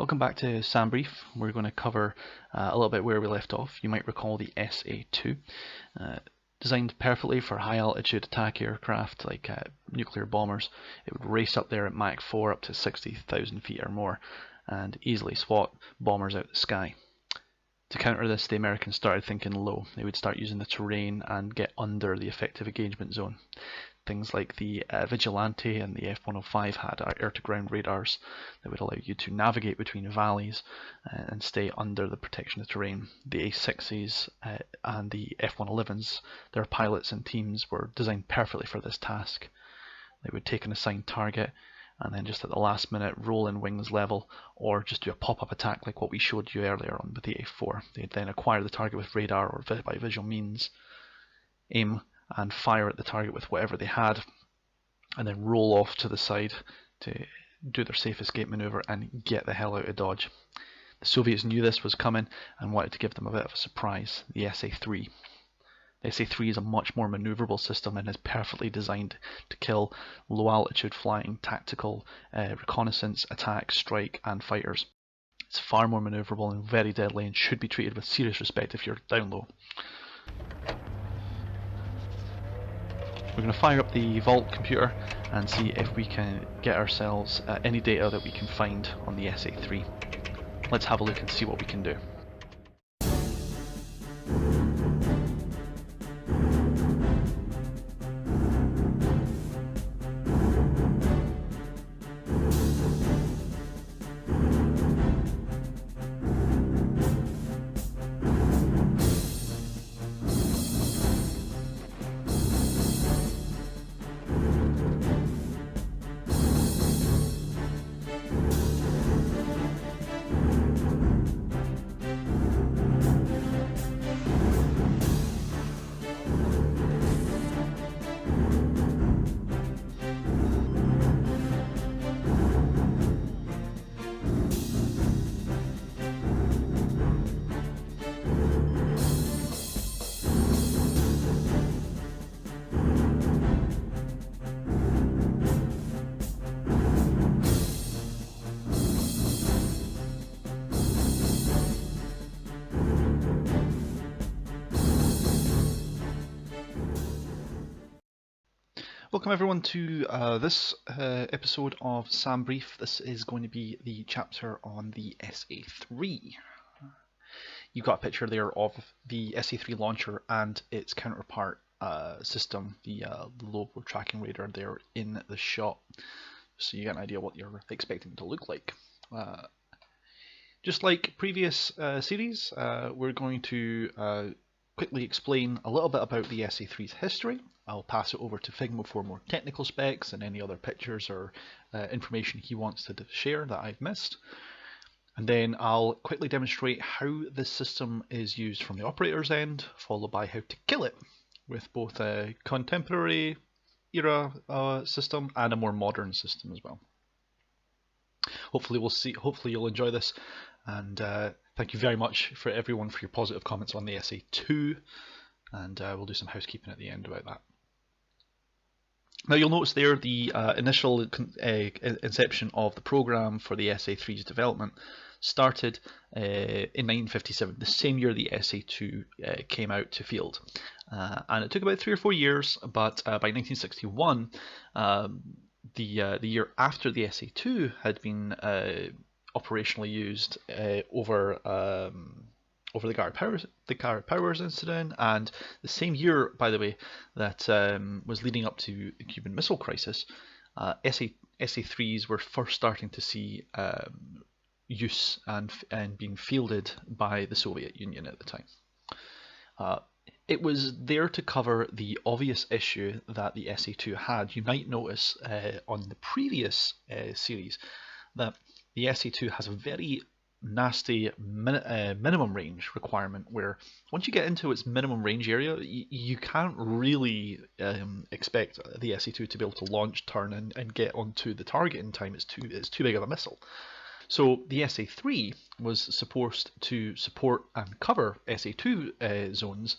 Welcome back to SAM Brief. We're going to cover a little bit where we left off. You might recall the SA-2, designed perfectly for high altitude attack aircraft like nuclear bombers. It would race up there at Mach 4 up to 60,000 feet or more and easily swat bombers out the sky. To counter this, the Americans started thinking low. They would start using the terrain and get under the effective engagement zone. Things like the Vigilante and the F-105 had air-to-ground radars that would allow you to navigate between valleys and stay under the protection of the terrain. The A-6s and the F-111s, their pilots and teams were designed perfectly for this task. They would take an assigned target and then just at the last minute roll in wings level or just do a pop-up attack like what we showed you earlier on with the A4. They'd then acquire the target with radar or by visual means, aim and fire at the target with whatever they had, and then roll off to the side to do their safe escape maneuver and get the hell out of Dodge. The Soviets knew this was coming and wanted to give them a bit of a surprise, the SA-3. The SA-3 is a much more maneuverable system and is perfectly designed to kill low altitude flying, tactical, reconnaissance, attack, strike and fighters. It's far more maneuverable and very deadly and should be treated with serious respect if you're down low. We're going to fire up the Vault computer and see if we can get ourselves any data that we can find on the SA-3. Let's have a look and see what we can do. Welcome everyone to this episode of SAM Brief. This is going to be the chapter on the SA-3. You've got a picture there of the SA-3 launcher and its counterpart system, the low tracking radar there in the shot, so you get an idea what you're expecting it to look like. Just like previous series, we're going to quickly explain a little bit about the SA-3's history. I'll pass it over to Figmo for more technical specs and any other pictures or information he wants to share that I've missed. And then I'll quickly demonstrate how this system is used from the operator's end, followed by how to kill it with both a contemporary era system and a more modern system as well. Hopefully you'll enjoy this, and thank you very much for everyone for your positive comments on the SA-2, and we'll do some housekeeping at the end about that. Now you'll notice there the initial inception of the program for the SA-3's development started in 1957, the same year the SA-2 came out to field. And it took about 3 or 4 years, but by 1961, the year after the SA-2 had been operationally used over the Garrett Powers incident, and the same year, by the way, that was leading up to the Cuban Missile Crisis, SA-3s were first starting to see use and being fielded by the Soviet Union at the time. It was there to cover the obvious issue that the SA-2 had. You might notice on the previous series that the SA-2 has a very nasty minimum range requirement, where once you get into its minimum range area, you can't really expect the SA-2 to be able to launch, turn, and get onto the target in time. It's too big of a missile. So the SA-3 was supposed to support and cover SA-2 zones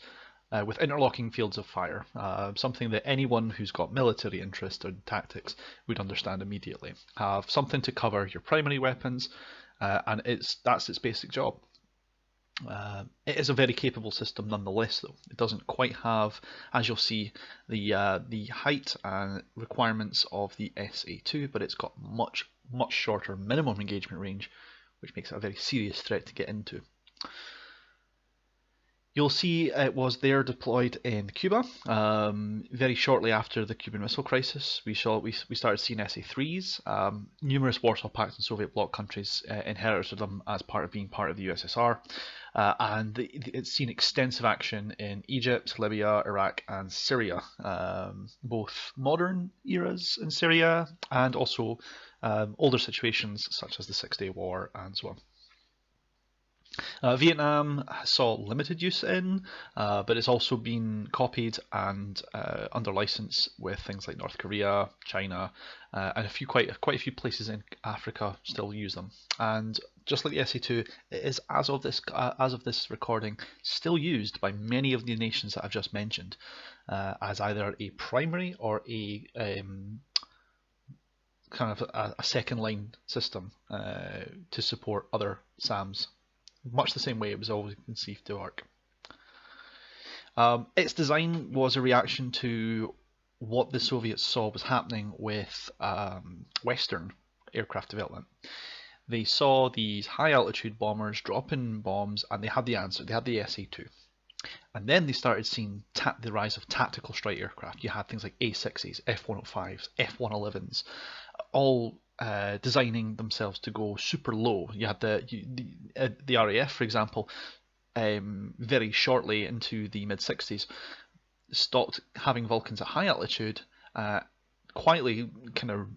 with interlocking fields of fire, something that anyone who's got military interest in tactics would understand immediately. Have something to cover your primary weapons, and that's its basic job. It is a very capable system nonetheless, though. It doesn't quite have, as you'll see, the height and requirements of the SA2, but it's got much shorter minimum engagement range, which makes it a very serious threat to get into. You'll see it was there deployed in Cuba very shortly after the Cuban Missile Crisis. We started seeing SA-3s. Numerous Warsaw Pact and Soviet bloc countries inherited them as part of being part of the USSR, and it's seen extensive action in Egypt, Libya, Iraq, and Syria. Both modern eras in Syria and also older situations such as the Six-Day War and so on. Vietnam saw limited use in, but it's also been copied and under license with things like North Korea, China, and quite a few places in Africa still use them. And just like the SA2, it is as of this recording still used by many of the nations that I've just mentioned as either a primary or a kind of a second line system to support other SAMs. Much the same way it was always conceived to work. Its design was a reaction to what the Soviets saw was happening with Western aircraft development. They saw these high altitude bombers dropping bombs, and they had the answer. They had the SA-2. And then they started seeing the rise of tactical strike aircraft. You had things like A-6s, F-105s, F-111s, all designing themselves to go super low. You had the RAF, for example, very shortly into the mid-60s, stopped having Vulcans at high altitude, quietly kind of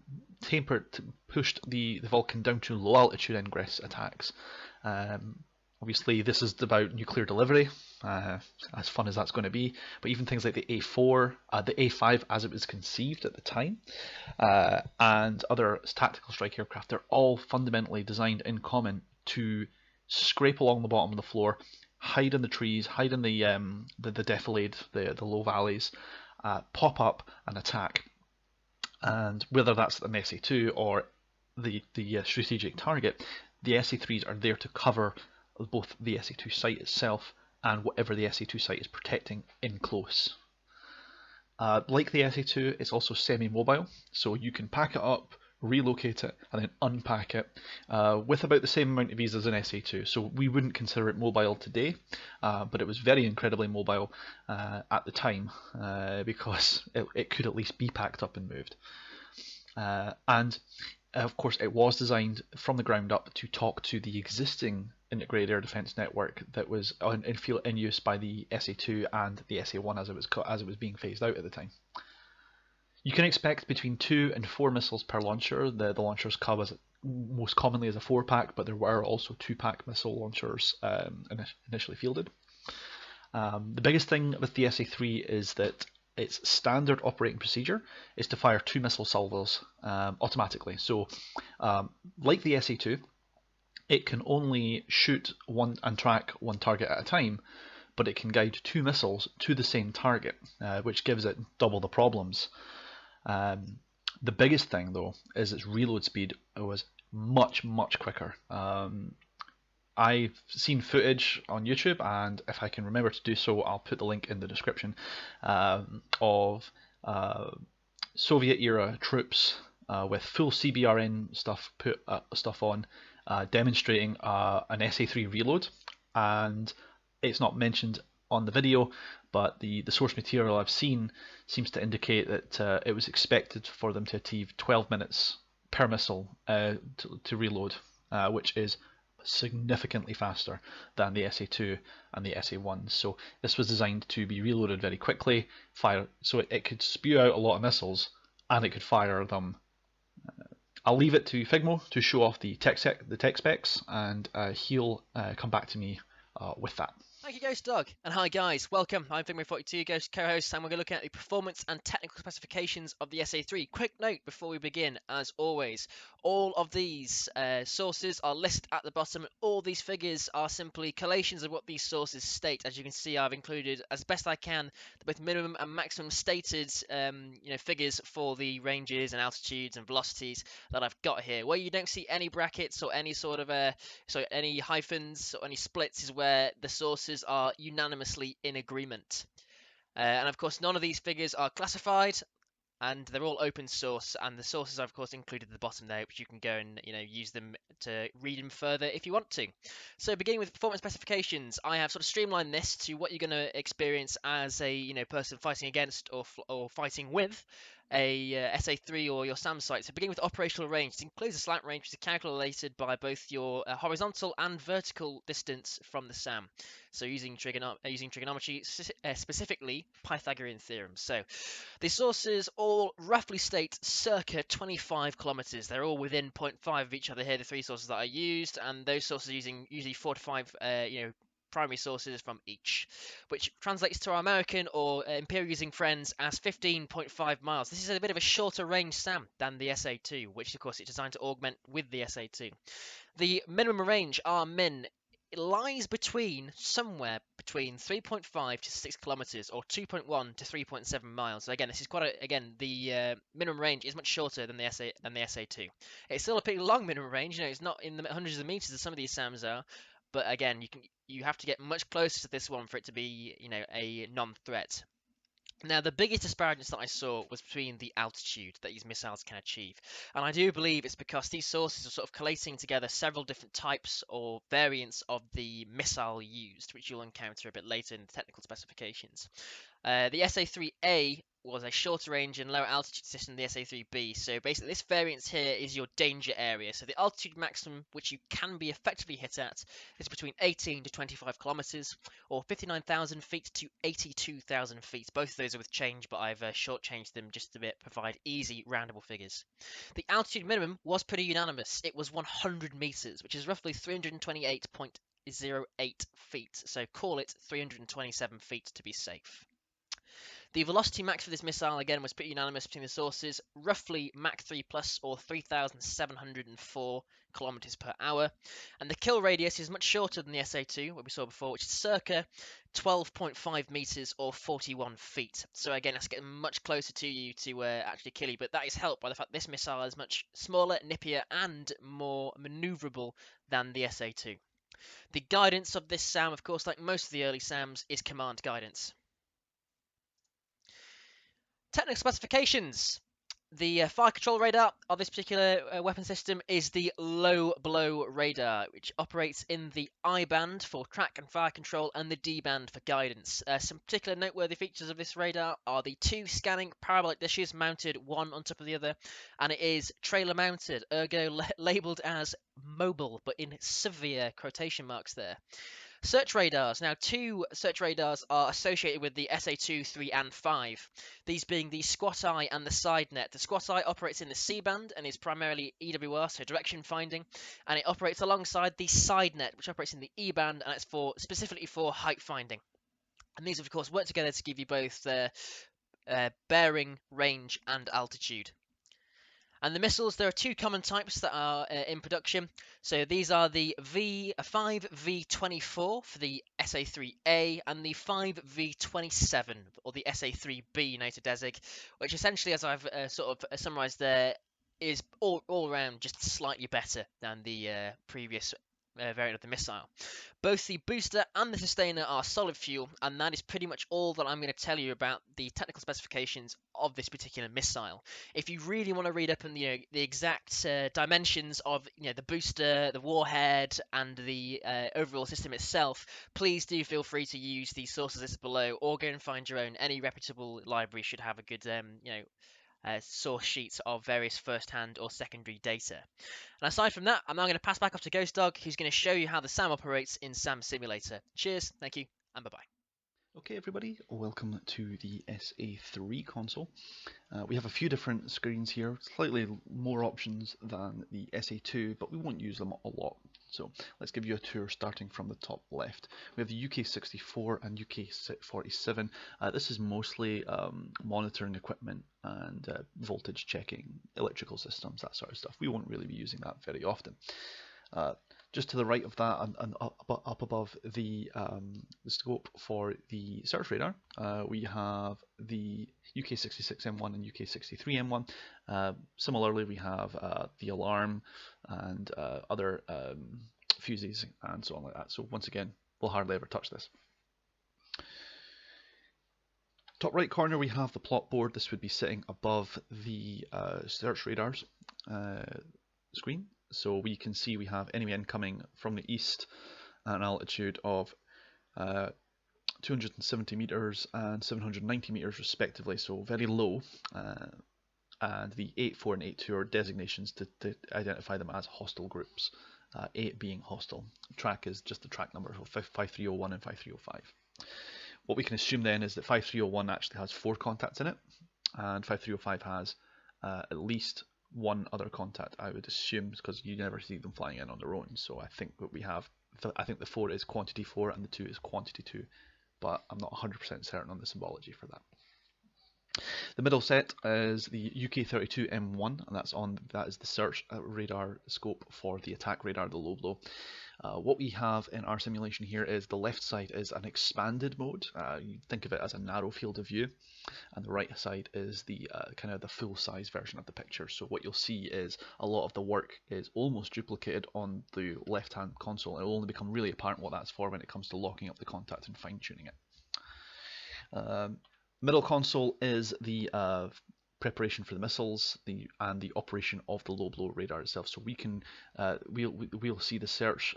pushed the Vulcan down to low altitude ingress attacks. Obviously, this is about nuclear delivery, as fun as that's going to be. But even things like the A4, the A5 as it was conceived at the time, and other tactical strike aircraft, they're all fundamentally designed in common to scrape along the bottom of the floor, hide in the trees, hide in the defilade, the low valleys, pop up and attack. And whether that's an SA-2 or the strategic target, the SA-3s are there to cover both the SA-2 site itself and whatever the SA-2 site is protecting in close. Like the SA-2, it's also semi-mobile, so you can pack it up, relocate it, and then unpack it with about the same amount of ease as an SA-2. So we wouldn't consider it mobile today, but it was very incredibly mobile at the time because it could at least be packed up and moved. And of course, it was designed from the ground up to talk to the existing integrated air defense network that was in use by the SA-2 and the SA-1 as it was being phased out at the time. You can expect between 2 and 4 missiles per launcher. The launchers come most commonly as a 4-pack, but there were also 2-pack missile launchers initially fielded. The biggest thing with the SA-3 is that its standard operating procedure is to fire 2 missile salvos automatically. So, like the SA-2, it can only shoot one and track one target at a time, but it can guide 2 missiles to the same target, which gives it double the problems. The biggest thing, though, is its reload speed was much quicker. I've seen footage on YouTube, and if I can remember to do so, I'll put the link in the description, of Soviet era troops with full CBRN stuff on, demonstrating an SA-3 reload. And it's not mentioned on the video, but the source material I've seen seems to indicate that it was expected for them to achieve 12 minutes per missile to reload, which is significantly faster than the SA-2 and the SA-1. So this was designed to be reloaded very quickly, so it could spew out a lot of missiles and it could fire them. I'll leave it to Figmo to show off the tech specs, and he'll come back to me with that. Thank you, Ghost Dog. And hi, guys. Welcome. I'm Figmo42, Ghost co-host, and we're going to look at the performance and technical specifications of the SA3. Quick note before we begin, as always, all of these sources are listed at the bottom. All these figures are simply collations of what these sources state. As you can see, I've included, as best I can, both minimum and maximum stated figures for the ranges and altitudes and velocities that I've got here. Where you don't see any brackets or any sort of so any hyphens or any splits is where the sources are unanimously in agreement. And of course, none of these figures are classified, and they're all open source. And the sources are of course included at the bottom there, which you can go and use them to read them further if you want to. So beginning with performance specifications, I have sort of streamlined this to what you're going to experience as a person fighting against or fighting with a SA3 or your SAM site. So beginning with operational range, it includes a slant range which is calculated by both your horizontal and vertical distance from the SAM. So using trigonometry, specifically Pythagorean theorem. So the sources all roughly state circa 25 kilometers. They're all within zero point 0.5 of each other here, the three sources that I used, and those sources are using usually 4 to 5 primary sources from each, which translates to our American or Imperial using friends as 15.5 miles. This is a bit of a shorter range SAM than the SA2, which of course is designed to augment with the SA2. The minimum range, our min, it lies somewhere between 3.5 to 6 kilometers or 2.1 to 3.7 miles. So again, this is the minimum range is much shorter than the SA2. It's still a pretty long minimum range. It's not in the hundreds of meters as some of these SAMs are, but again, you have to get much closer to this one for it to be a non-threat. Now, the biggest disparity that I saw was between the altitude that these missiles can achieve. And I do believe it's because these sources are sort of collating together several different types or variants of the missile used, which you'll encounter a bit later in the technical specifications. The SA-3A was a shorter range and lower altitude system than the SA-3B. So basically, this variance here is your danger area. So the altitude maximum which you can be effectively hit at is between 18 to 25 kilometers, or 59,000 feet to 82,000 feet. Both of those are with change, but I've shortchanged them just to provide easy roundable figures. The altitude minimum was pretty unanimous. It was 100 meters, which is roughly 328.08 feet. So call it 327 feet to be safe. The velocity max for this missile again was pretty unanimous between the sources, roughly Mach 3 plus or 3,704 kilometers per hour. And the kill radius is much shorter than the SA2, what we saw before, which is circa 12.5 meters or 41 feet. So again, that's getting much closer to you to actually kill you, but that is helped by the fact this missile is much smaller, nippier, and more maneuverable than the SA2. The guidance of this SAM, of course, like most of the early SAMs, is command guidance. Technical specifications. The fire control radar of this particular weapon system is the low blow radar, which operates in the I band for track and fire control and the D band for guidance. Some particular noteworthy features of this radar are the two scanning parabolic dishes mounted one on top of the other, and it is trailer mounted, ergo labeled as mobile, but in severe quotation marks there. Search radars. Now, two search radars are associated with the SA2, 3, and 5. These being the Squat Eye and the Side Net. The Squat Eye operates in the C band and is primarily EWR, so direction finding, and it operates alongside the Side Net, which operates in the E band, and it's specifically for height finding. And these, of course, work together to give you both bearing, range, and altitude. And the missiles, there are two common types that are in production. So these are the V5V24 for the SA3A and the 5V27 or the SA3B NATO DESIG, which essentially, as I've sort of summarized there, is all around just slightly better than the previous variant of the missile. Both the booster and the sustainer are solid fuel, and that is pretty much all that I'm going to tell you about the technical specifications of this particular missile. If you really want to read up on the exact dimensions of the booster, the warhead, and the overall system itself, please do feel free to use the sources listed below, or go and find your own. Any reputable library should have a good source sheets of various first-hand or secondary data. And aside from that, I'm now going to pass back off to Ghost Dog, who's going to show you how the SAM operates in SAM Simulator. Cheers, thank you, and bye-bye. Okay, everybody, welcome to the SA3 console. We have a few different screens here, slightly more options than the SA2, but we won't use them a lot. So let's give you a tour starting from the top left. We have the UK64 and UK47. This is mostly monitoring equipment and voltage checking, electrical systems, that sort of stuff. We won't really be using that very often. Just to the right of that and up above the scope for the search radar, we have the UK66M1 and UK63M1. Similarly, we have the alarm and other fuses and so on like that. So once again, we'll hardly ever touch this. Top right corner, we have the plot board. This would be sitting above the search radar's screen. So we can see we have enemy incoming from the east at an altitude of 270 meters and 790 meters respectively, so very low. And the 84 and 82 are designations to identify them as hostile groups. 8 being hostile. Track is just the track number, so 5301 and 5305. What we can assume then is that 5301 actually has 4 contacts in it, and 5305 has at least one other contact, I would assume, because you never see them flying in on their own. So I think what we have, I think the 4 is quantity 4 and the 2 is quantity 2, but I'm not 100% certain on the symbology for that. The middle set is the UK32M1, and that is the search radar scope for the attack radar, the low blow. What we have in our simulation here is the left side is an expanded mode. You think of it as a narrow field of view, and the right side is the kind of the full size version of the picture. So what you'll see is a lot of the work is almost duplicated on the left hand console. It will only become really apparent what that's for when it comes to locking up the contact and fine tuning it. Middle console is the preparation for the missiles and the operation of the low blow radar itself. So we can we'll see the search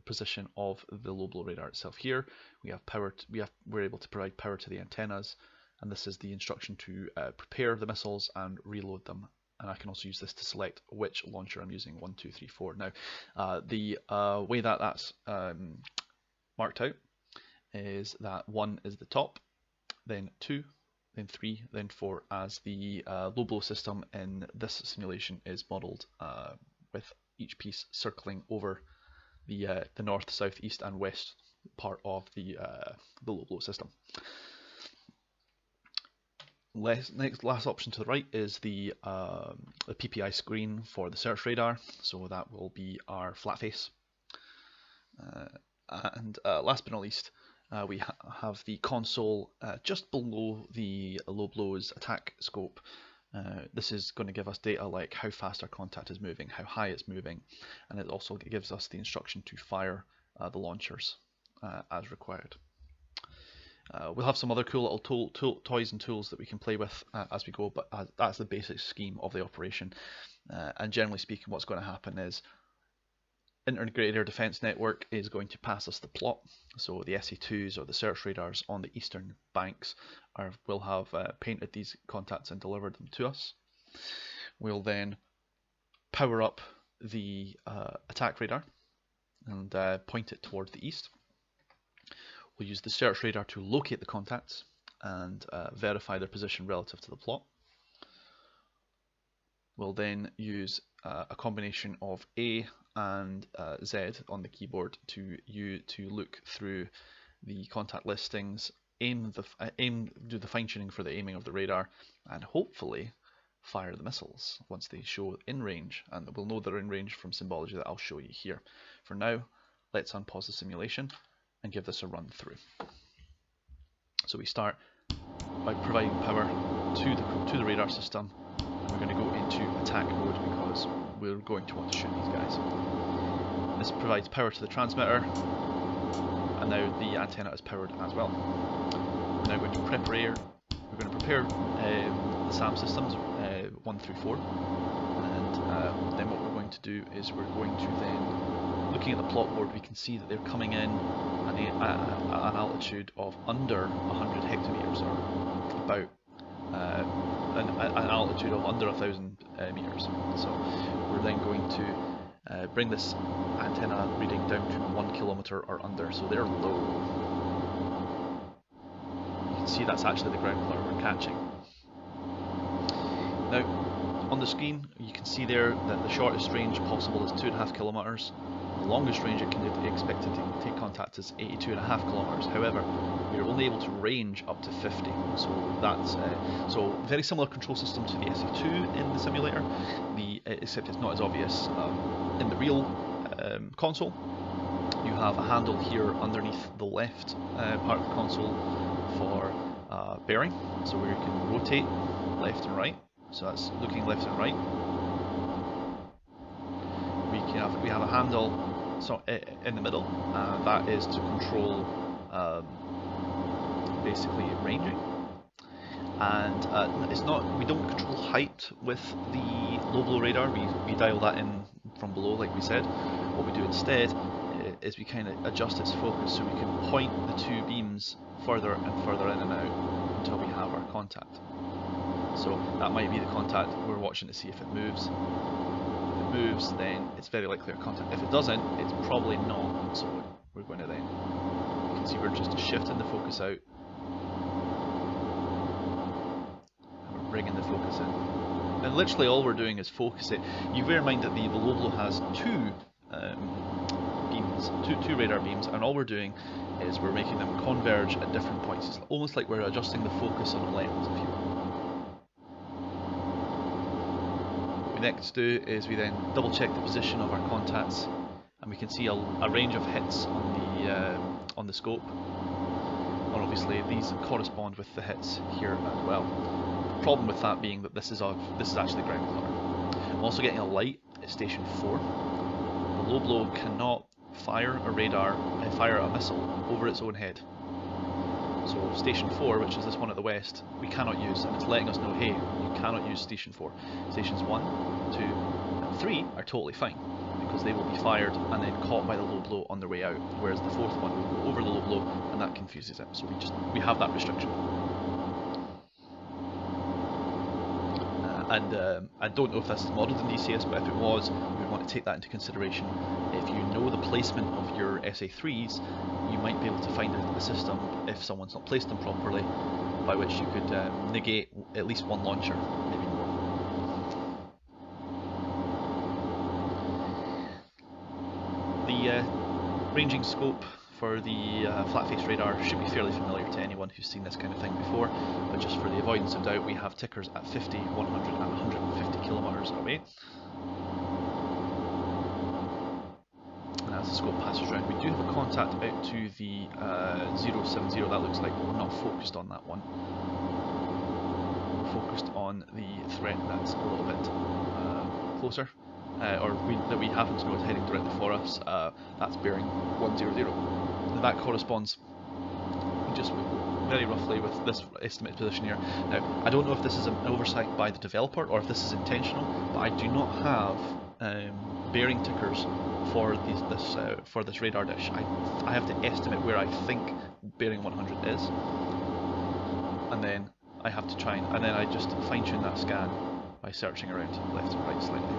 position of the low blow radar itself here. We have power. We're able to provide power to the antennas, and this is the instruction to prepare the missiles and reload them. And I can also use this to select which launcher I'm using, 1, 2, 3, 4. Now, the way that that's marked out is that 1 is the top, then 2, then 3, then 4, as the low blow system in this simulation is modelled with each piece circling over the north, south, east, and west part of the low blow system. Last option to the right is the PPI screen for the search radar, so that will be our flat face. And last but not least, we have the console just below the low blow's attack scope. This is going to give us data like how fast our contact is moving, how high it's moving, and it also gives us the instruction to fire the launchers as required. We'll have some other cool little toys and tools that we can play with as we go, but that's the basic scheme of the operation. And generally speaking, what's going to happen is Integrated Air Defence Network is going to pass us the plot, so the SA2s or the search radars on the eastern banks will have painted these contacts and delivered them to us. We'll then power up the attack radar and point it towards the east. We'll use the search radar to locate the contacts and verify their position relative to the plot. We'll then use a combination of A and Z on the keyboard to look through the contact listings, do the fine tuning for the aiming of the radar, and hopefully fire the missiles once they show in range. And we'll know they're in range from symbology that I'll show you here. For now, let's unpause the simulation and give this a run through. So we start by providing power to the radar system. We're going to go into attack mode because we're going to want to shoot these guys. This provides power to the transmitter, and now the antenna is powered as well. We're now going to prepare the SAM systems 1 through 4, and then what we're going to do is we're going to then, looking at the plot board, we can see that they're coming in at an altitude of under 100 hectometers, or about an altitude of under 1,000 meters. So we're then going to bring this antenna reading down to 1 kilometer or under, so they're low. You can see that's actually the ground cloud we're catching. Now, on the screen, you can see there that the shortest range possible is 2.5 kilometers. The longest range it can be expected to take contact is 82.5 kilometers. However, we are only able to range up to 50. So that's so very similar control system to the SA2 in the simulator, except it's not as obvious in the real console. You have a handle here underneath the left part of the console for bearing, so where you can rotate left and right. So that's looking left and right. We have a handle in the middle, and that is to control basically ranging. And it's not, we don't control height with the low blow radar. We dial that in from below, like we said. What we do instead is we kind of adjust its focus so we can point the two beams further and further in and out until we have our contact. So that might be the contact we're watching to see if it moves. If it moves, then it's very likely our contact. If it doesn't, it's probably not. So we're going to then, you can see we're just shifting the focus out and we're bringing the focus in. And literally all we're doing is focus it. You bear in mind that the low blow has two beams, two radar beams, and all we're doing is we're making them converge at different points. It's almost like we're adjusting the focus on a lens, if you will. What we next do is we then double check the position of our contacts, and we can see a range of hits on the scope. And obviously these correspond with the hits here as well. The problem with that being that this is actually ground clutter. I'm also getting a light at station 4. The low blow cannot fire a missile over its own head. So station 4, which is this one at the west, we cannot use, and it's letting us know, hey, you cannot use station 4. Stations 1, 2, and 3 are totally fine, because they will be fired and then caught by the low blow on their way out, whereas the fourth one will go over the low blow, and that confuses it. So we have that restriction. I don't know if this is modeled in DCS, but if it was, you would want to take that into consideration. If you know the placement of your SA3s, you might be able to find a system, if someone's not placed them properly, by which you could negate at least one launcher, maybe more. The ranging scope for the flat face radar should be fairly familiar to anyone who's seen this kind of thing before, but just for the avoidance of doubt, we have tickers at 50, 100 and 150 kilometers away. And as the scope passes around, we do have a contact out to the 070, that looks like, but we're not focused on that one. We're focused on the threat that's a little bit closer, that we happen to know is heading directly for us. That's bearing 100. And that corresponds just very roughly with this estimated position here. Now, I don't know if this is an oversight by the developer or if this is intentional, but I do not have bearing tickers for this radar dish. I have to estimate where I think bearing 100 is, and then I have to try and then I just fine tune that scan by searching around left and right slightly.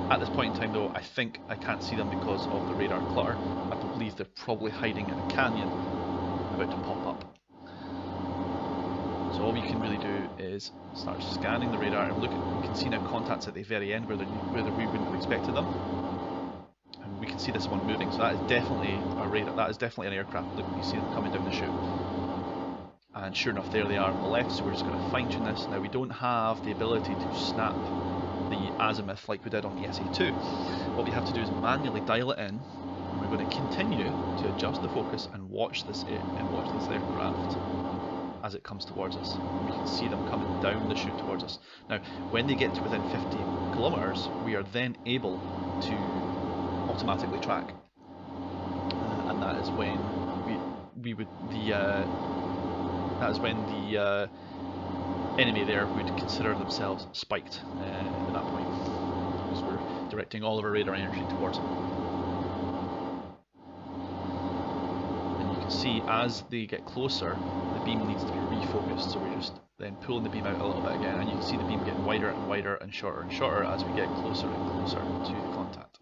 At this point in time though, I think I can't see them because of the radar clutter. I believe they're probably hiding in a canyon and about to pop up. So all we can really do is start scanning the radar, and we can see now contacts at the very end where we wouldn't have expected them. And we can see this one moving, so that is definitely a radar. That is definitely an aircraft. Look, you see them coming down the chute. And sure enough, there they are on the left. So we're just going to fine tune this. Now we don't have the ability to snap the azimuth like we did on the SA2. What we have to do is manually dial it in, and we're going to continue to adjust the focus and watch this aircraft as it comes towards us, and we can see them coming down the chute towards us. Now, when they get to within 50 kilometers, we are then able to automatically track, and that is when the enemy there would consider themselves spiked at that point, because we're directing all of our radar energy towards them. And you can see as they get closer, the beam needs to be refocused, so we're just then pulling the beam out a little bit again, and you can see the beam getting wider and wider and shorter as we get closer and closer to the contact.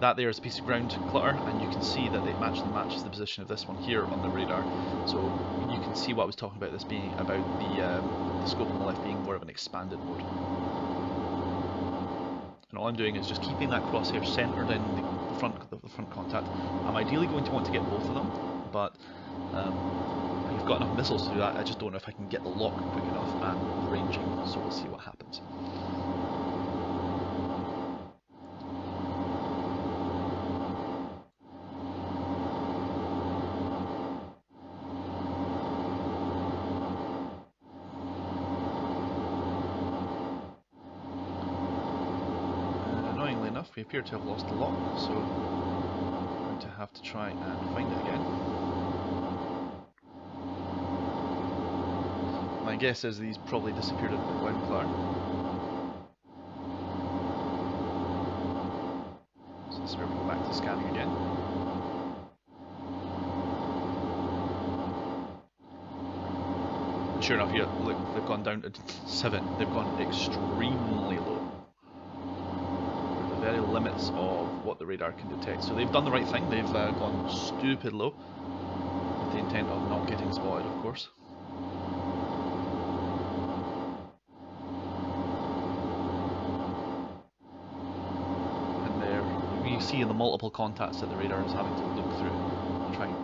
That there is a piece of ground clutter, and you can see that it actually matches the position of this one here on the radar. So you can see what I was talking about, this being about the scope on the left being more of an expanded mode. And all I'm doing is just keeping that crosshair centered in the front contact. I'm ideally going to want to get both of them, but we've got enough missiles to do that. I just don't know if I can get the lock quick enough and ranging, so we'll see what happens. And annoyingly enough, we appear to have lost the lock, so I'm going to have to try and find it again. My guess is these probably disappeared into the ground clutter. So this is where we go back to scanning again. And sure enough, here, look, they've gone down to 7. They've gone extremely low. We're at the very limits of what the radar can detect. So they've done the right thing. They've gone stupid low, with the intent of not getting spotted, of course. And there, you see in the multiple contacts that the radar is having to look through to try and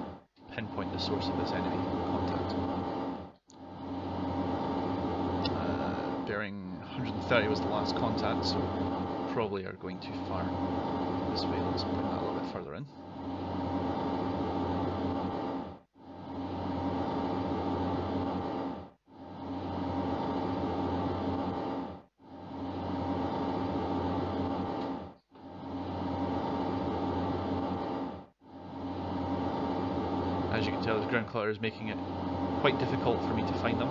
pinpoint the source of this enemy contact. Bearing 130 was the last contact, so probably are going to fire this way. Let's bring that a little bit further in. As you can tell, this ground clutter is making it quite difficult for me to find them.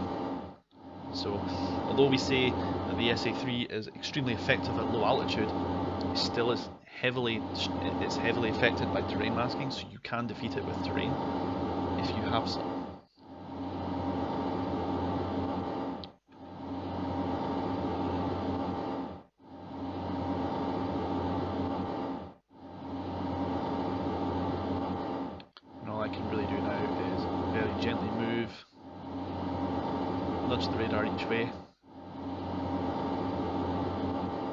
So, although we say that the SA3 is extremely effective at low altitude, it still is heavily affected by terrain masking, so you can defeat it with terrain if you have some. And all I can really do now is very gently move, nudge the radar each way.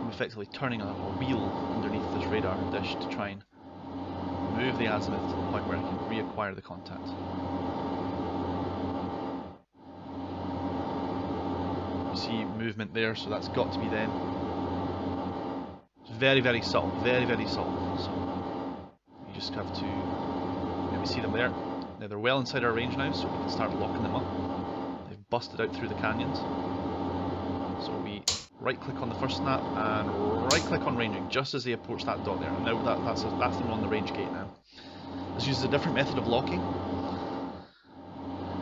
I'm effectively turning a wheel underneath this radar dish to try and move the azimuth to the point where I can reacquire the contact. You see movement there, so that's got to be them. It's very, very subtle, very, very subtle. So you just have to, we see them there. Now they're well inside our range now, so we can start locking them up. They've busted out through the canyons. So we right click on the first snap and right click on ranging just as they approach that dot there. And now that's them on the range gate now. This uses a different method of locking,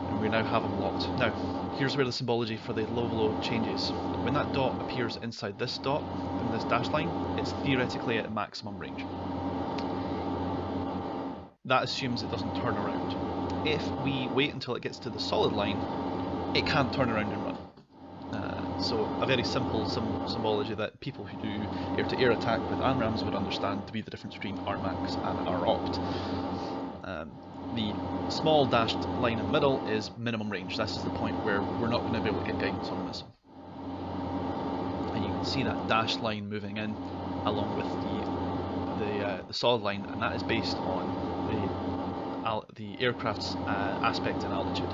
and we now have them locked. Now, here's where the symbology for the low changes. When that dot appears inside this dot, in this dashed line, it's theoretically at maximum range. That assumes it doesn't turn around. If we wait until it gets to the solid line, it can't turn around and run. So a very simple symbology that people who do air-to-air attack with AMRAAMs would understand to be the difference between ARMAX and AROPT. The small dashed line in the middle is minimum range. This is the point where we're not going to be able to get guidance on the missile. And you can see that dashed line moving in along with the solid line, and that is based on the aircraft's aspect and altitude.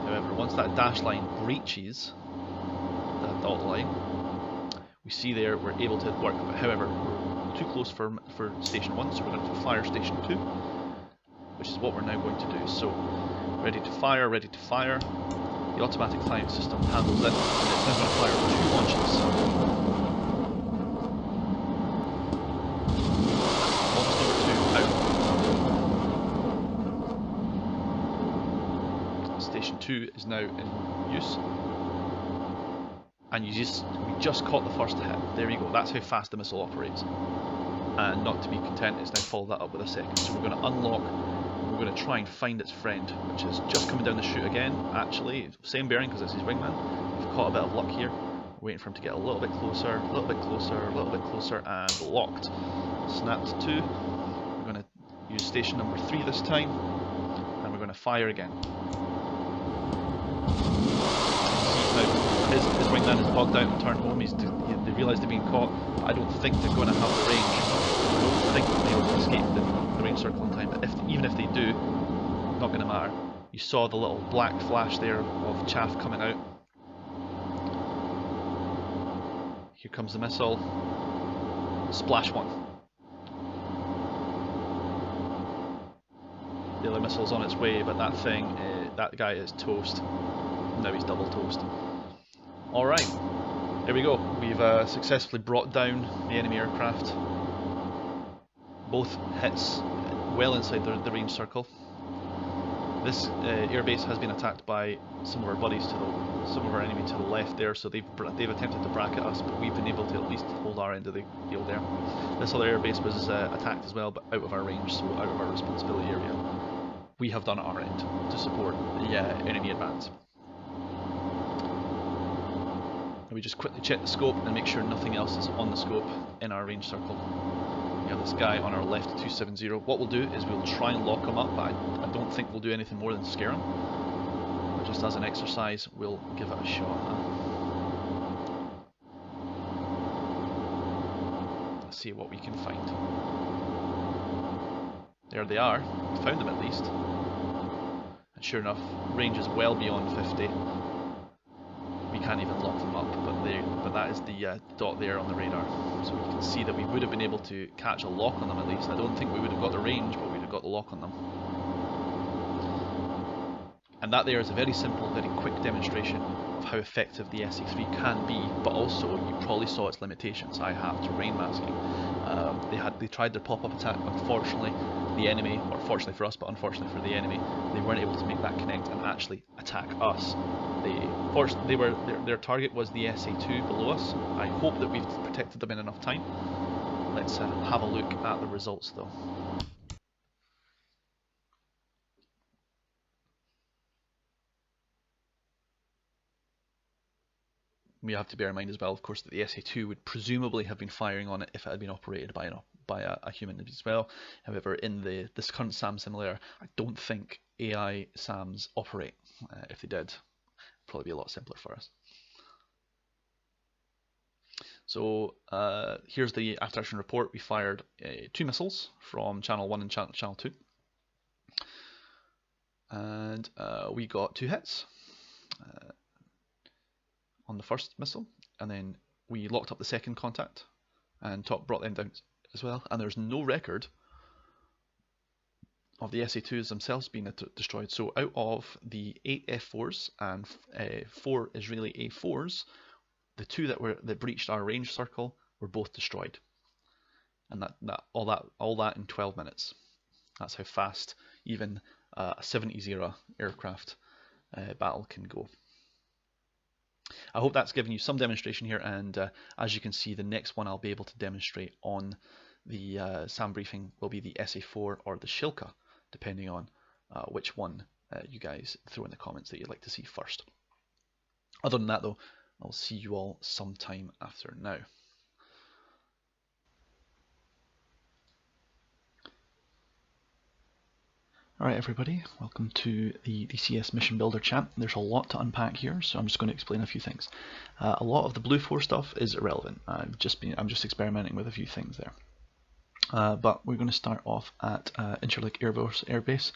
However, once that dash line breaches that dotted line, we see there we're able to work, but however, we're too close for station 1, so we're going to have to fire station 2, which is what we're now going to do. So, ready to fire, ready to fire. The automatic firing system handles it, and it's now going to fire 2 launches. Launch number 2 out. Station 2 is now in use. And we just caught the first hit. There you go. That's how fast the missile operates. And not to be content, it's now followed that up with a second. So we're going to unlock, and we're going to try and find its friend, which is just coming down the chute again. Actually, same bearing because it's his wingman. We've caught a bit of luck here. Waiting for him to get a little bit closer, a little bit closer, a little bit closer, and locked. Snapped 2. We're going to use station number 3 this time, and we're going to fire again. See now, his wingman is bogged out and turned home. They realised they're being caught, but I don't think they're going to have the range. I don't think they'll escape the range circle in time, but even if they do, not going to matter. You saw the little black flash there of chaff coming out. Here comes the missile. Splash 1. The other missile's on its way, but that guy is toast. Now he's double toast. Alright, there we go. We've successfully brought down the enemy aircraft. Both hits well inside the range circle. This airbase has been attacked by some of our buddies some of our enemy to the left there, so they've attempted to bracket us, but we've been able to at least hold our end of the deal there. This other airbase was attacked as well, but out of our range, so out of our responsibility area. We have done our end to support the enemy advance. And we just quickly check the scope and make sure nothing else is on the scope in our range circle. We have this guy on our left, 270. What we'll do is we'll try and lock him up, but I don't think we'll do anything more than scare him. But just as an exercise, we'll give it a shot. Let's see what we can find. There they are. We found them at least. And sure enough, range is well beyond 50. We can't even lock them up, but that is the dot there on the radar. So you can see that we would have been able to catch a lock on them at least. I don't think we would have got the range, but we'd have got the lock on them. And that there is a very simple, very quick demonstration of how effective the SA3 can be, but also you probably saw its limitations. I have terrain masking. They tried their pop-up attack. Unfortunately, the enemy, or fortunately for us, but unfortunately for the enemy, they weren't able to make that connect and actually attack us. Their target was the SA2 below us. I hope that we've protected them in enough time. Let's have a look at the results though. We have to bear in mind as well, of course, that the SA2 would presumably have been firing on it if it had been operated by a human as well. However, in this current SAM simulator, I don't think AI SAMs operate. If they did, it'd probably be a lot simpler for us. So here's the after action report. We fired 2 missiles from channel 1 and channel 2. And we got 2 hits on the first missile, and then we locked up the second contact and brought them down as well. And there's no record of the SA2s themselves being destroyed. So out of the 8 F4s and 4 Israeli A4s, the 2 that breached our range circle were both destroyed, and all that in 12 minutes. That's how fast even a 70s era aircraft battle can go. I hope that's given you some demonstration here, and as you can see, the next one I'll be able to demonstrate on the SAM briefing will be the SA4 or the Shilka, depending on which one you guys throw in the comments that you'd like to see first. Other than that though, I'll see you all sometime after now. Alright everybody, welcome to the DCS Mission Builder chat. There's a lot to unpack here, so I'm just going to explain a few things. A lot of the Blue 4 stuff is irrelevant. I'm just experimenting with a few things there. But we're going to start off at Incirlik Air Base.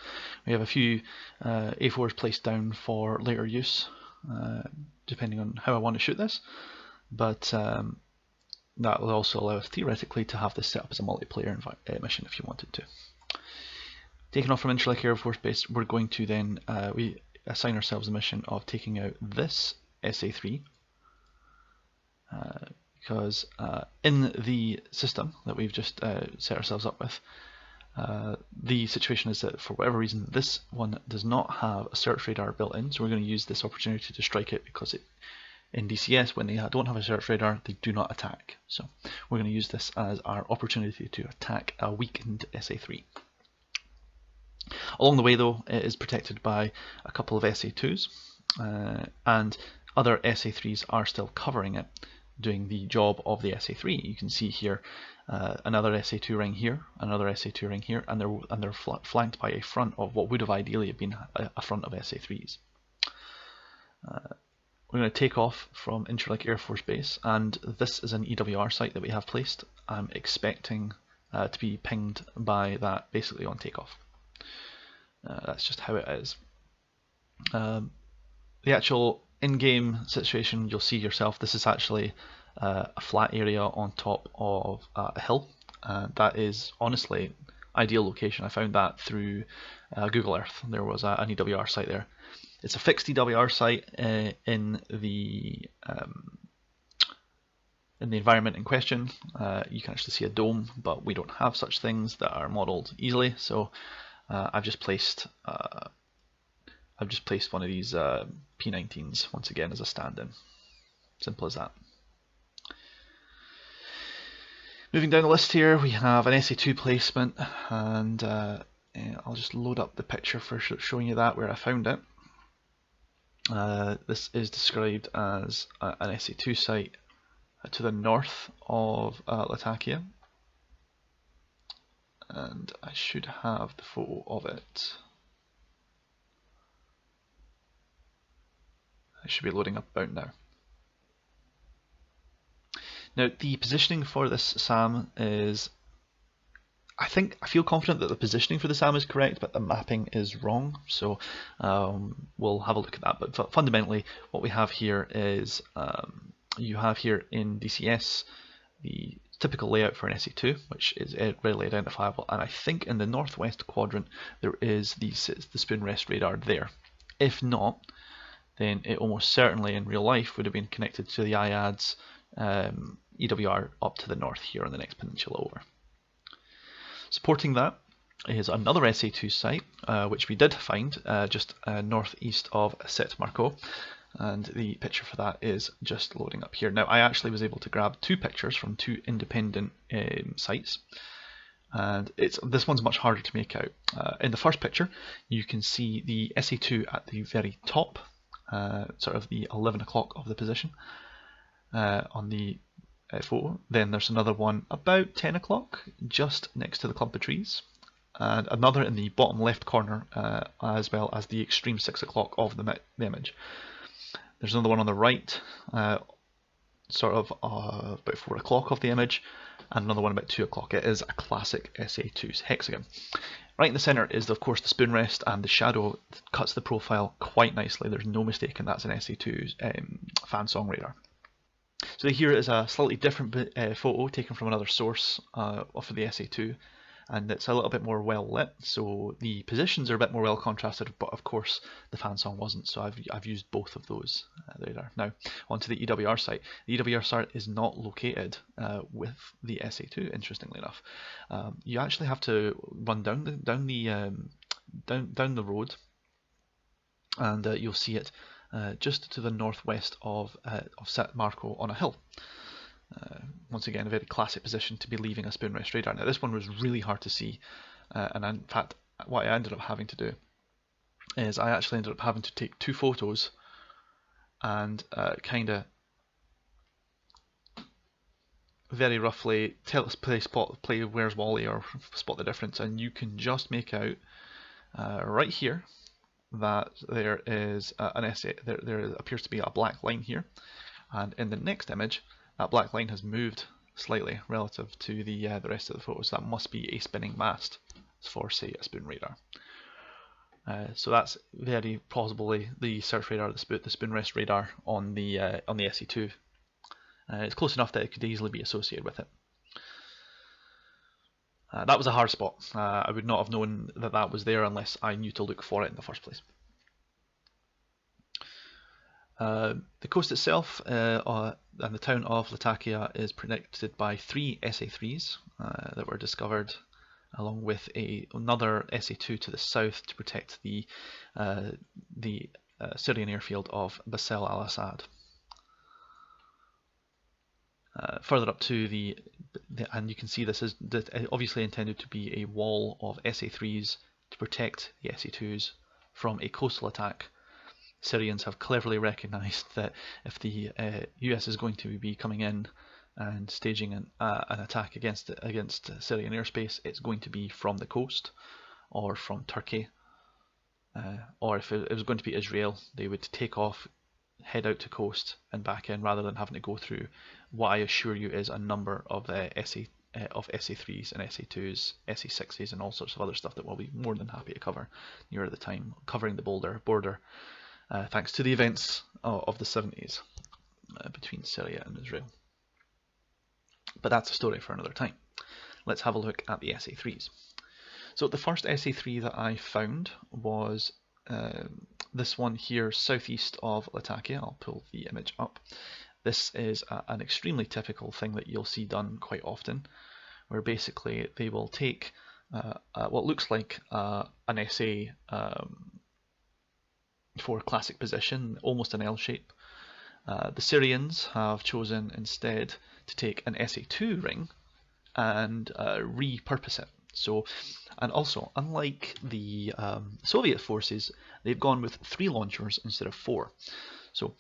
We have a few A4s placed down for later use, depending on how I want to shoot this. But that will also allow us theoretically to have this set up as a multiplayer mission if you wanted to. Taking off from Incirlik Air Force Base, we're going to then we assign ourselves the mission of taking out this SA3, because in the system that we've just set ourselves up with, the situation is that for whatever reason this one does not have a search radar built in, so we're going to use this opportunity to strike it, because in DCS, when they don't have a search radar, they do not attack. So we're going to use this as our opportunity to attack a weakened SA3. Along the way though, it is protected by a couple of SA2s, and other SA3s are still covering it, doing the job of the SA3. You can see here another SA2 ring here, another SA2 ring here, and they're flanked by a front of what would have ideally been a front of SA3s. We're going to take off from Incirlik Air Force Base, and this is an EWR site that we have placed. I'm expecting to be pinged by that basically on takeoff. That's just how it is. The actual in-game situation, you'll see yourself, this is actually a flat area on top of a hill. That is honestly ideal location. I found that through Google Earth. There was an EWR site there. It's a fixed EWR site in the environment in question. You can actually see a dome, but we don't have such things that are modelled easily. So I've just placed one of these P19s once again as a stand-in. Simple as that. Moving down the list here, we have an SA2 placement, and I'll just load up the picture for showing you that where I found it. This is described as an SA2 site to the north of Latakia, and I should have the photo of it. It should be loading up about now. Now the positioning for this SAM is, I feel confident that the positioning for the SAM is correct, but the mapping is wrong. So we'll have a look at that. But fundamentally, what we have here is you have here in DCS the typical layout for an SA2, which is readily identifiable. And I think in the northwest quadrant there is the spoon rest radar there. If not, then it almost certainly in real life would have been connected to the IADS EWR up to the north here on the next peninsula over. Supporting that is another SA2 site, which we did find just northeast of Set Marco, and the picture for that is just loading up here. Now I actually was able to grab two pictures from two independent sites, and this one's much harder to make out. In the first picture you can see the SA2 at the very top, sort of the 11 o'clock of the position on the photo. Then there's another one about 10 o'clock just next to the clump of trees, and another in the bottom left corner as well as the extreme 6 o'clock of the image. There's another one on the right, sort of about 4 o'clock of the image, and another one about 2 o'clock. It is a classic SA2 hexagon. Right in the centre is of course the spoon rest, and the shadow cuts the profile quite nicely. There's no mistake, and that's an SA2's fan song radar. So here is a slightly different photo taken from another source of the SA2, and it's a little bit more well lit, so the positions are a bit more well contrasted, but of course the fan song wasn't, so I've used both of those there. Now onto the EWR site. The EWR site is not located with the SA2, interestingly enough. You actually have to run down the road, and you'll see it just to the northwest of Set Marco on a hill. Once again, a very classic position to be leaving a spoon rest radar. Now this one was really hard to see, and in fact what I ended up having to do is I actually ended up having to take two photos and kind of very roughly tell us play Where's Wally or spot the difference, and you can just make out right here that there is there appears to be a black line here, and in the next image that black line has moved slightly relative to the rest of the photos. That must be a spinning mast for, say, a spoon radar. So that's very possibly the search radar, the spoon rest radar on the SA2. It's close enough that it could easily be associated with it. That was a hard spot. I would not have known that that was there unless I knew to look for it in the first place. The coast itself and the town of Latakia is protected by 3 SA3s that were discovered, along with another SA2 to the south to protect the Syrian airfield of Bashar al-Assad. Further up to and you can see this is obviously intended to be a wall of SA3s to protect the SA2s from a coastal attack Syrians have cleverly recognised that if the US is going to be coming in and staging an attack against Syrian airspace, it's going to be from the coast or from Turkey, or if it was going to be Israel, they would take off, head out to coast and back in, rather than having to go through what I assure you is a number of SA3s and SA2s, SA6s, and all sorts of other stuff that we'll be more than happy to cover near the time, covering the border, thanks to the events of the 70s between Syria and Israel. But that's a story for another time. Let's have a look at the SA3s. So the first SA3 that I found was this one here southeast of Latakia. I'll pull the image up. This is an extremely typical thing that you'll see done quite often, where basically they will take what looks like an SA for classic position, almost an L shape. The Syrians have chosen instead to take an SA2 ring and repurpose it. So, and also, unlike the Soviet forces, they've gone with 3 launchers instead of 4. So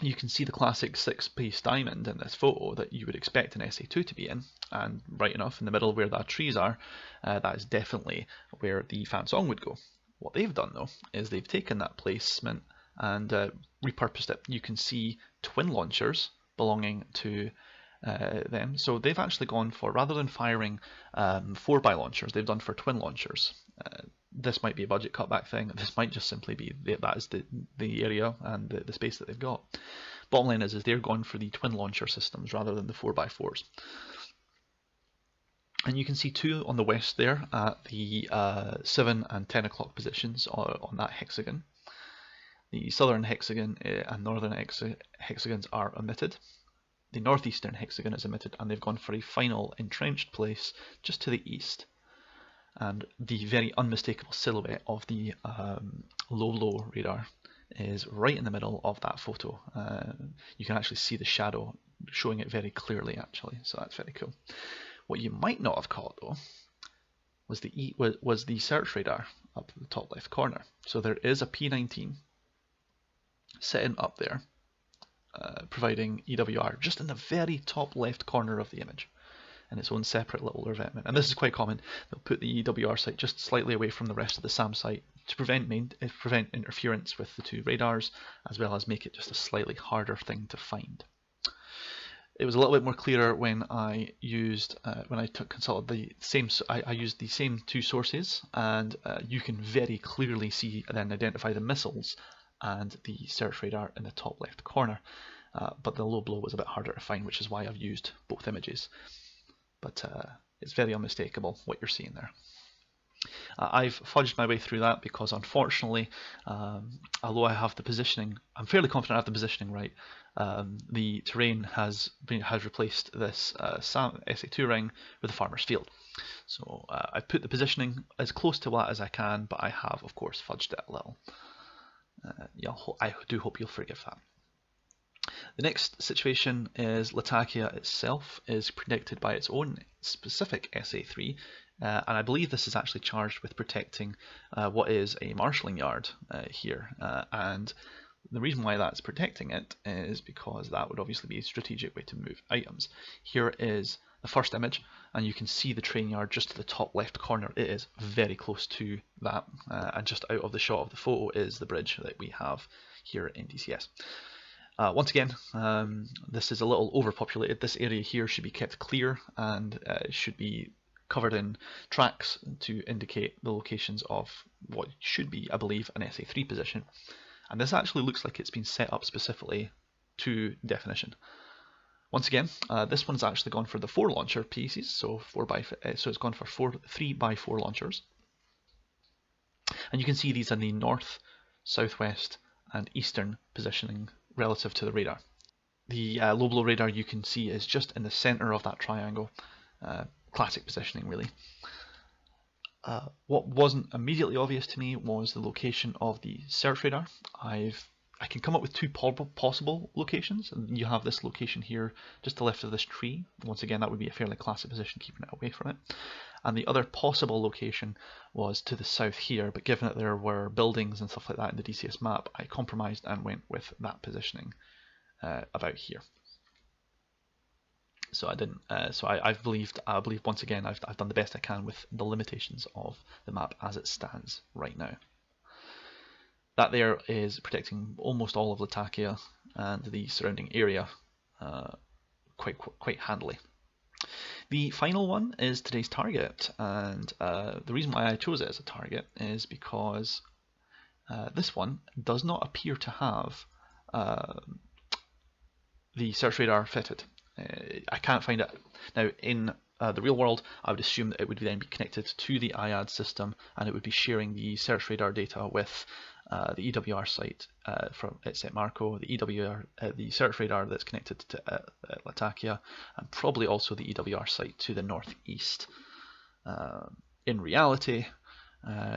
you can see the classic 6-piece diamond in this photo that you would expect an SA2 to be in, and right enough in the middle where the trees are, that is definitely where the Fan Song would go. What they've done though is they've taken that placement and repurposed it. You can see twin launchers belonging to them. So they've actually gone for, rather than firing 4x launchers, they've done for twin launchers. This might be a budget cutback thing. This might just simply be that is the area and the space that they've got. Bottom line is they're going for the twin launcher systems rather than the 4x4s. And you can see 2 on the west there at the 7 and 10 o'clock positions on that hexagon. The southern hexagon and northern hexagons are omitted. The northeastern hexagon is omitted, and they've gone for a final entrenched place just to the east. And the very unmistakable silhouette of the low radar is right in the middle of that photo. You can actually see the shadow showing it very clearly, actually, so that's very cool. What you might not have caught though was the search radar up in the top left corner. So there is a P19 sitting up there, providing EWR just in the very top left corner of the image, in its own separate little revetment. And this is quite common. They'll put the EWR site just slightly away from the rest of the SAM site to prevent interference with the 2 radars, as well as make it just a slightly harder thing to find. It was a little bit more clearer when I used consulted the same. I used the same 2 sources, and you can very clearly see and then identify the missiles and the search radar in the top left corner. But the low blow was a bit harder to find, which is why I've used both images. But it's very unmistakable what you're seeing there. I've fudged my way through that because, unfortunately, although I have the positioning, I'm fairly confident I have the positioning right. The terrain has replaced this SA2 ring with a farmer's field. So I've put the positioning as close to that as I can, but I have, of course, fudged it a little. I do hope you'll forgive that. The next situation is Latakia itself is predicted by its own specific SA3, and I believe this is actually charged with protecting what is a marshalling yard here. And the reason why that's protecting it is because that would obviously be a strategic way to move items. Here is the first image, and you can see the train yard just to the top left corner. It is very close to that, and just out of the shot of the photo is the bridge that we have here in DCS. Once again, this is a little overpopulated. This area here should be kept clear and should be covered in tracks to indicate the locations of what should be, I believe, an SA3 position. And this actually looks like it's been set up specifically to definition. Once again, this one's actually gone for the 4 launcher pieces, so it's gone for 3x4 launchers. And you can see these in the north, southwest, and eastern positioning relative to the radar. The low blow radar you can see is just in the center of that triangle. Classic positioning, really. What wasn't immediately obvious to me was the location of the search radar. I've I can come up with two possible locations. You have this location here, just to the left of this tree. Once again, that would be a fairly classic position, keeping it away from it. And the other possible location was to the south here, but given that there were buildings and stuff like that in the DCS map, I compromised and went with that positioning about here. So I didn't. I believe once again I've done the best I can with the limitations of the map as it stands right now. That there is protecting almost all of Latakia and the surrounding area quite handily. The final one is today's target, and the reason why I chose it as a target is because this one does not appear to have the search radar fitted. I can't find it. Now, in the real world, I would assume that it would then be connected to the IAD system, and it would be sharing the search radar data with the EWR site from at Marco, the search radar that's connected to Latakia, and probably also the EWR site to the northeast. In reality,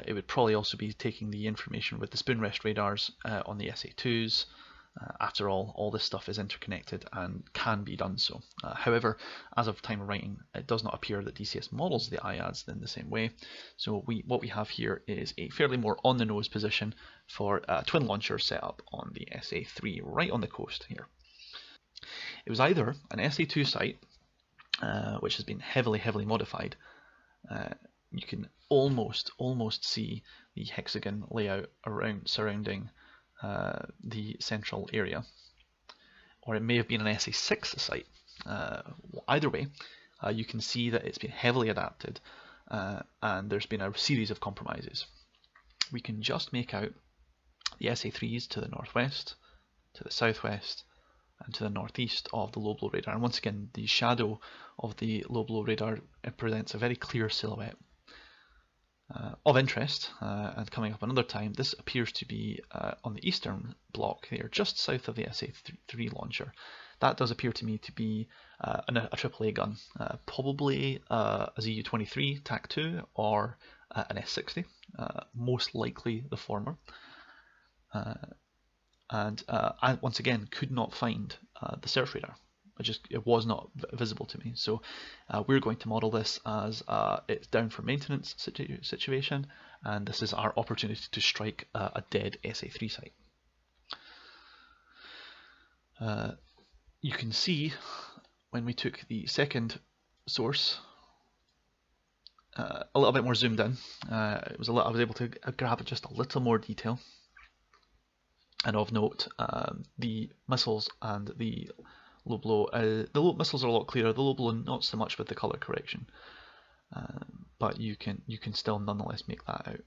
it would probably also be taking the information with the spoon rest radars on the SA2s. After all this stuff is interconnected and can be done so. However, as of time of writing, it does not appear that DCS models the IADs in the same way. So what we have here is a fairly more on-the-nose position for a twin launcher set up on the SA3 right on the coast here. It was either an SA2 site, which has been heavily modified. You can almost see the hexagon layout surrounding the central area, or it may have been an SA6 site. Either way, you can see that it's been heavily adapted, and there's been a series of compromises. We can just make out the SA3s to the northwest, to the southwest, and to the northeast of the low blow radar. And once again, the shadow of the low blow radar presents a very clear silhouette. Of interest, and coming up another time, this appears to be on the eastern block here, just south of the SA3 launcher. That does appear to me to be a AAA gun, probably a ZU-23 TAC-2 or an S-60, most likely the former. And I once again could not find the search radar. It was not visible to me. So we're going to model this as it's down for maintenance situation, and this is our opportunity to strike a dead SA3 site. You can see when we took the second source, a little bit more zoomed in. I was able to grab just a little more detail. And of note, the missiles and the low blow. The low missiles are a lot clearer. The low blow not so much with the color correction, but you can still nonetheless make that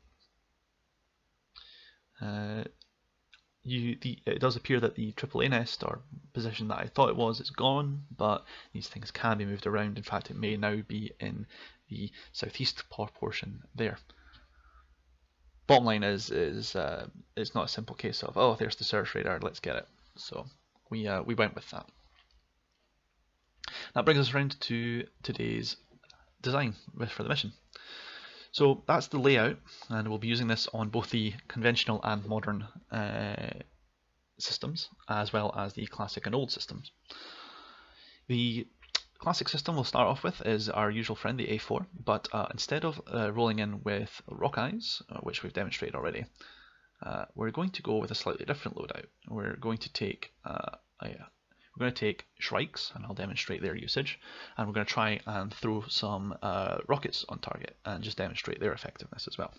out. It does appear that the AAA nest or position that I thought it was is gone, but these things can be moved around. In fact, it may now be in the southeast portion there. Bottom line is it's not a simple case of, oh, there's the search radar, let's get it. So we went with that. That brings us around to today's design for the mission. So that's the layout, and we'll be using this on both the conventional and modern systems, as well as the classic and old systems. The classic system we'll start off with is our usual friend, the A4, but instead of rolling in with rock eyes, which we've demonstrated already, we're going to go with a slightly different loadout. We're going to take Shrikes, and I'll demonstrate their usage, and we're going to try and throw some rockets on target and just demonstrate their effectiveness as well.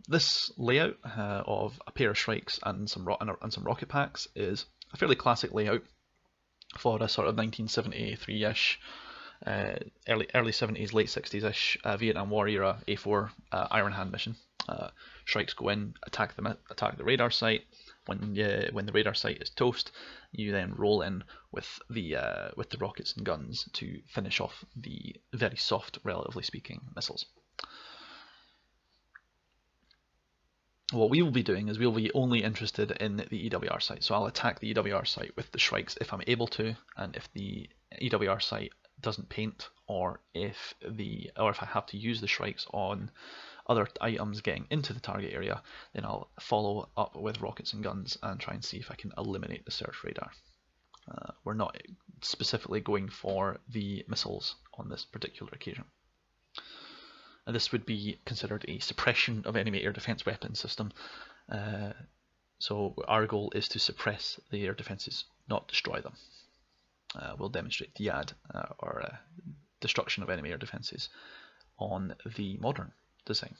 This layout of a pair of Shrikes and some rocket packs is a fairly classic layout for a sort of 1973-ish, early 70s, late 60s-ish Vietnam War era A4 Iron Hand mission. Shrikes go in, attack the radar site. When the radar site is toast, you then roll in with the rockets and guns to finish off the very soft, relatively speaking, missiles. What we will be doing is we'll be only interested in the EWR site. So I'll attack the EWR site with the Shrikes if I'm able to, and if the EWR site doesn't paint, or if I have to use the Shrikes on other items getting into the target area, then I'll follow up with rockets and guns and try and see if I can eliminate the search radar. We're not specifically going for the missiles on this particular occasion. And this would be considered a suppression of enemy air defense weapon system. So our goal is to suppress the air defenses, not destroy them. We'll demonstrate DIAD, or destruction of enemy air defenses, on the modern design.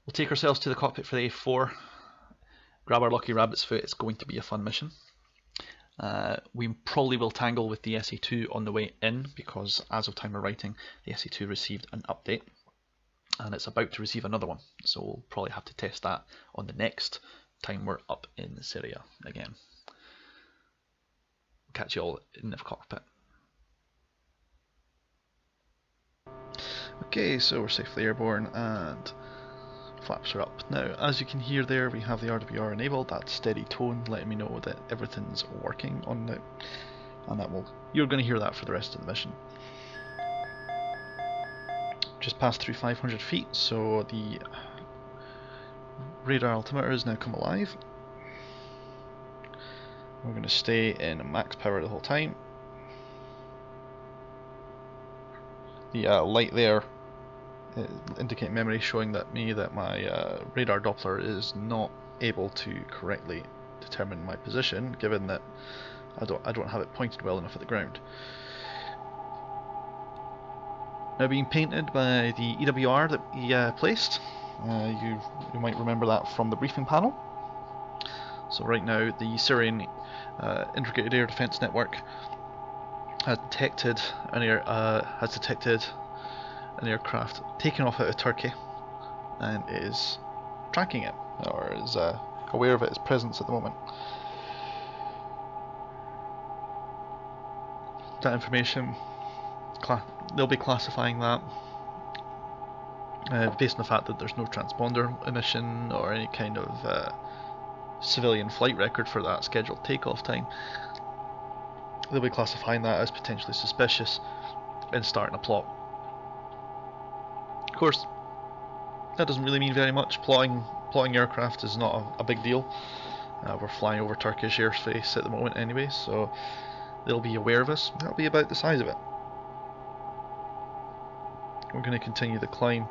We'll take ourselves to the cockpit for the A4, grab our lucky rabbit's foot. It's going to be a fun mission. We probably will tangle with the SA2 on the way in, because as of time of writing, the SA2 received an update and it's about to receive another one, so we'll probably have to test that on the next time we're up in Syria again. Catch you all in the cockpit. Okay, so we're safely airborne and flaps are up. Now, as you can hear there, we have the RWR enabled, that steady tone letting me know that everything's working on it, and you're going to hear that for the rest of the mission. Just passed through 500 feet, so the radar altimeter has now come alive. We're going to stay in max power the whole time. The light there indicating memory showing that my radar Doppler is not able to correctly determine my position, given that I don't have it pointed well enough at the ground. Now, being painted by the EWR that we placed, you might remember that from the briefing panel. So right now the Syrian Integrated Air Defence Network has detected an aircraft taken off out of Turkey and is tracking it, or is aware of its presence at the moment. That information, they'll be classifying that based on the fact that there's no transponder emission or any kind of civilian flight record for that scheduled takeoff time. They'll be classifying that as potentially suspicious and starting a plot. Of course, that doesn't really mean very much. Plotting aircraft is not a big deal. We're flying over Turkish airspace at the moment anyway, so they'll be aware of us. That'll be about the size of it. We're going to continue the climb,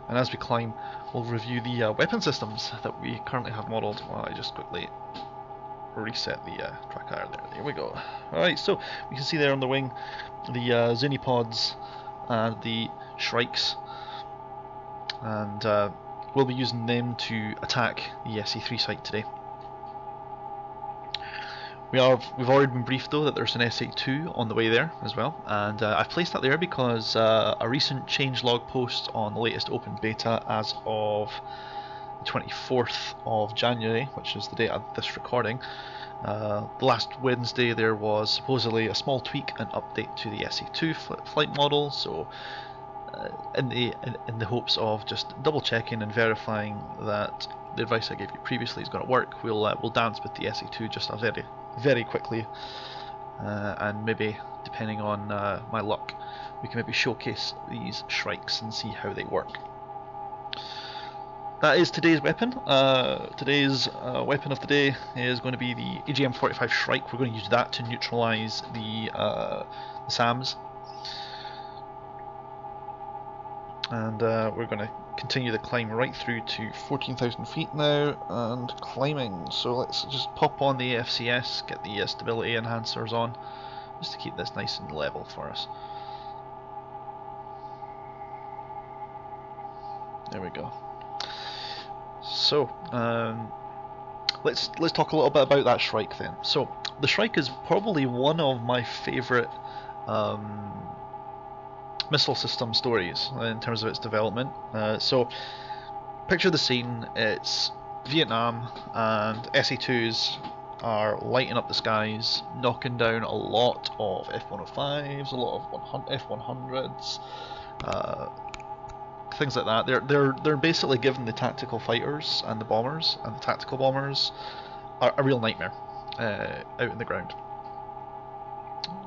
and as we climb, we'll review the weapon systems that we currently have modelled. While I just quickly reset the track IR there. There we go. Alright, so we can see there on the wing the Zunipods and the Shrikes, and we'll be using them to attack the SA3 site today. We've already been briefed though that there's an SA2 on the way there as well, and I've placed that there because a recent changelog post on the latest open beta as of the 24th of January, which is the date of this recording. Last Wednesday there was supposedly a small tweak and update to the SA2 flight model, so in the hopes of just double checking and verifying that the advice I gave you previously is going to work, we'll dance with the SA2 just very quickly, and maybe, depending on my luck, we can maybe showcase these Shrikes and see how they work. That is today's weapon. Today's weapon of the day is going to be the AGM-45 Shrike. We're going to use that to neutralise the SAMs. And we're going to continue the climb right through to 14,000 feet now and climbing. So let's just pop on the AFCS, get the stability enhancers on, just to keep this nice and level for us. There we go. So let's talk a little bit about that Shrike then. So the Shrike is probably one of my favourite missile system stories in terms of its development. So picture the scene, it's Vietnam and SA2s are lighting up the skies, knocking down a lot of F-105s, a lot of F-100s, things like that. They're basically giving the tactical fighters and the bombers and the tactical bombers a real nightmare out in the ground.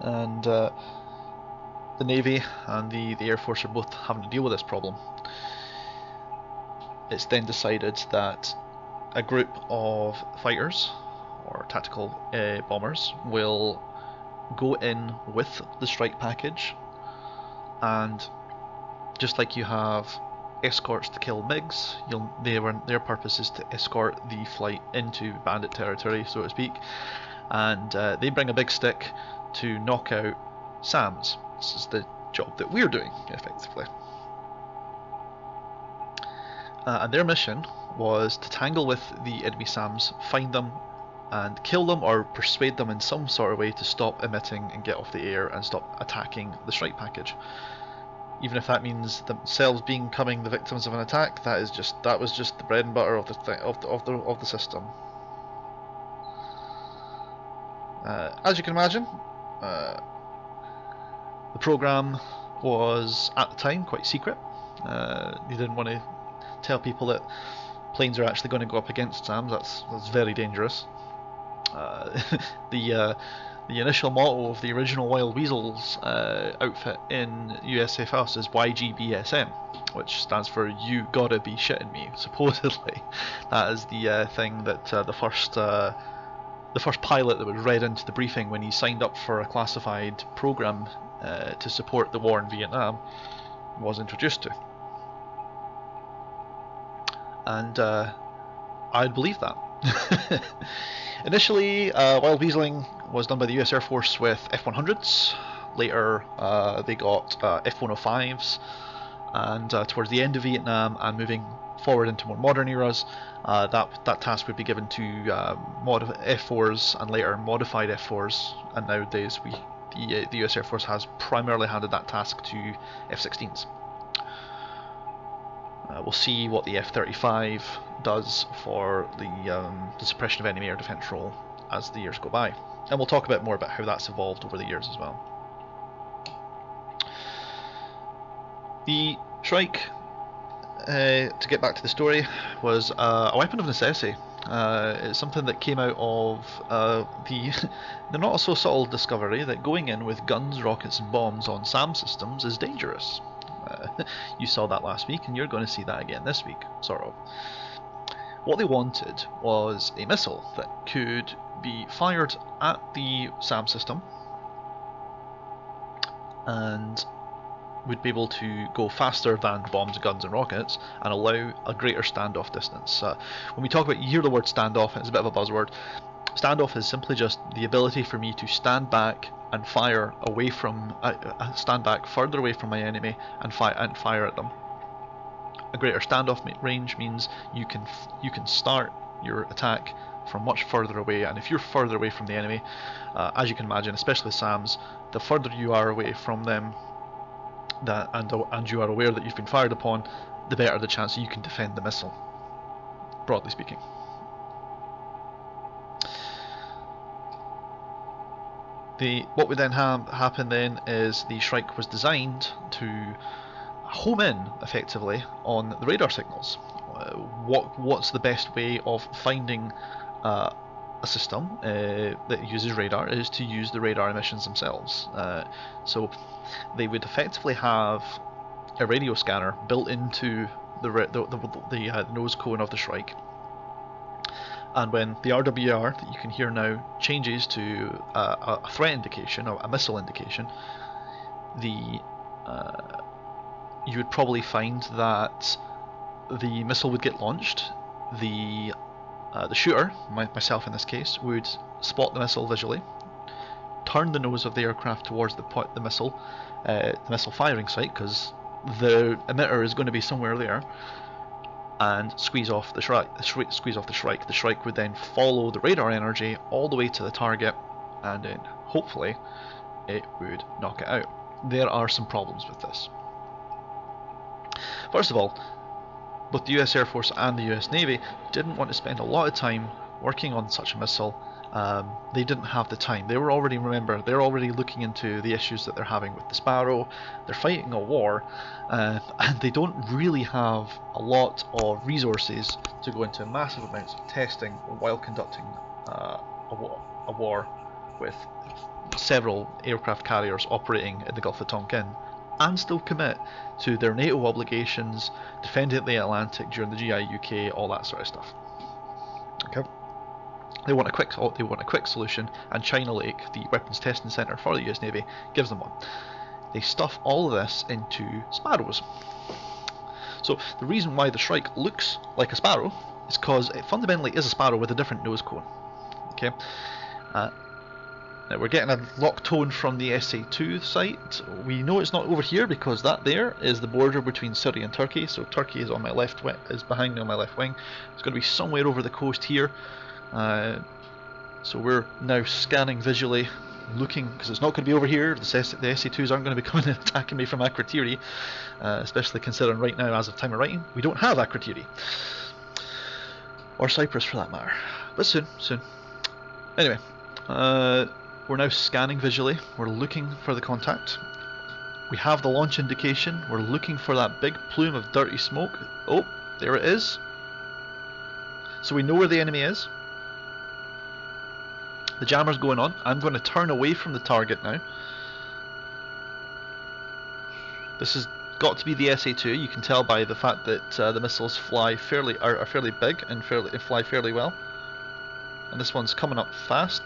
And the Navy and the Air Force are both having to deal with this problem. It's then decided that a group of fighters or tactical bombers will go in with the strike package, and just like you have escorts to kill MiGs, their purpose is to escort the flight into bandit territory, so to speak, and they bring a big stick to knock out SAMs. This is the job that we're doing, effectively. And their mission was to tangle with the enemy SAMs, find them, and kill them, or persuade them in some sort of way to stop emitting and get off the air and stop attacking the strike package. Even if that means themselves becoming the victims of an attack, that was just the bread and butter of the system. As you can imagine, the program was at the time quite secret. They didn't want to tell people that planes are actually going to go up against SAMs. That's very dangerous. The initial motto of the original Wild Weasels outfit in USFS is YGBSM, which stands for "You Gotta Be Shitting Me." Supposedly, that is the thing that the first pilot that was read into the briefing when he signed up for a classified program to support the war in Vietnam was introduced to. And I'd believe that. Initially, Wild Weaseling was done by the US Air Force with F-100s. Later, they got F-105s, and towards the end of Vietnam and moving forward into more modern eras, that task would be given to F-4s and later modified F-4s. And nowadays, the US Air Force has primarily handed that task to F-16s. We'll see what the F-35 does for the suppression of enemy air defence role as the years go by. And we'll talk a bit more about how that's evolved over the years as well. The Shrike, to get back to the story, was a weapon of necessity. It's something that came out of the not so subtle discovery that going in with guns, rockets and bombs on SAM systems is dangerous. You saw that last week, and you're going to see that again this week, sort of. What they wanted was a missile that could be fired at the SAM system and would be able to go faster than bombs, guns and rockets and allow a greater standoff distance. When we talk about, you hear the word standoff, it's a bit of a buzzword. Standoff is simply just the ability for me to stand back and fire away from, stand back further away from my enemy and fire at them. A greater standoff range means you can start your attack from much further away, and if you're further away from the enemy, as you can imagine, especially SAMs, the further you are away from them, and you are aware that you've been fired upon, the better the chance that you can defend the missile, broadly speaking. What would then happen then is the Shrike was designed to home in effectively on the radar signals. What's the best way of finding a system that uses radar is to use the radar emissions themselves. So they would effectively have a radio scanner built into the nose cone of the Shrike. And when the RWR that you can hear now changes to a threat indication or a missile indication, you would probably find that the missile would get launched. The shooter, myself in this case, would spot the missile visually, turn the nose of the aircraft towards the missile firing site, because the emitter is going to be somewhere there, and squeeze off the Shrike. The Shrike would then follow the radar energy all the way to the target, and then hopefully it would knock it out. There are some problems with this. First of all, both the US Air Force and the US Navy didn't want to spend a lot of time working on such a missile. They didn't have the time. They're already looking into the issues that they're having with the Sparrow. They're fighting a war, and they don't really have a lot of resources to go into massive amounts of testing while conducting a war with several aircraft carriers operating in the Gulf of Tonkin and still commit to their NATO obligations, defending the Atlantic during the GIUK, all that sort of stuff. Okay. They want a quick solution, and China Lake, the weapons testing centre for the US Navy, gives them one. They stuff all of this into sparrows. So the reason why the Shrike looks like a sparrow is because it fundamentally is a sparrow with a different nose cone. Okay. Now we're getting a lock tone from the SA2 site. We know it's not over here because that there is the border between Syria and Turkey. So Turkey is on my left, is behind me on my left wing. It's going to be somewhere over the coast here. So we're now scanning visually, looking, because it's not going to be over here. The SA2s aren't going to be coming and attacking me from Akrotiri, especially considering right now, as of time of writing, we don't have Akrotiri. Or Cyprus for that matter. But soon. Anyway, we're now scanning visually. We're looking for the contact. We have the launch indication. We're looking for that big plume of dirty smoke. Oh, there it is. So we know where the enemy is. The jammer's going on. I'm going to turn away from the target now. This has got to be the SA2. You can tell by the fact that the missiles are fairly big and fly fairly well. And this one's coming up fast.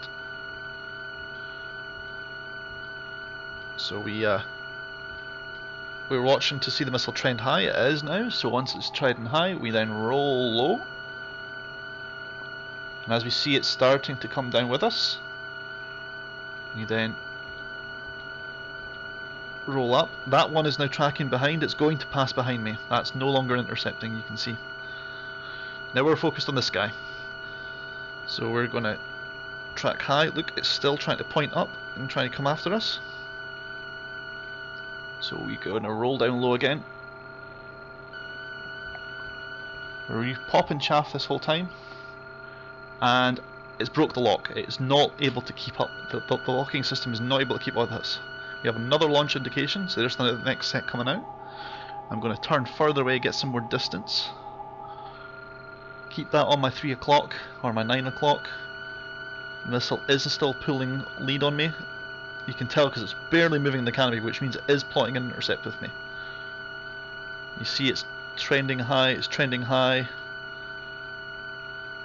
So we're watching to see the missile trend high. It is now. So once it's trending high, we then roll low. And as we see it starting to come down with us, we then roll up. That one is now tracking behind. It's going to pass behind me. That's no longer intercepting, you can see. Now we're focused on this guy. So we're going to track high. Look, it's still trying to point up and trying to come after us. So we're going to roll down low again. We're popping chaff this whole time. And it's broke the lock. It's not able to keep up. The locking system is not able to keep up with us. We have another launch indication, so there's the next set coming out. I'm going to turn further away, get some more distance. Keep that on my 3 o'clock or my 9 o'clock. The missile is still pulling lead on me. You can tell because it's barely moving the canopy, which means it is plotting an intercept with me. You see it's trending high, it's trending high.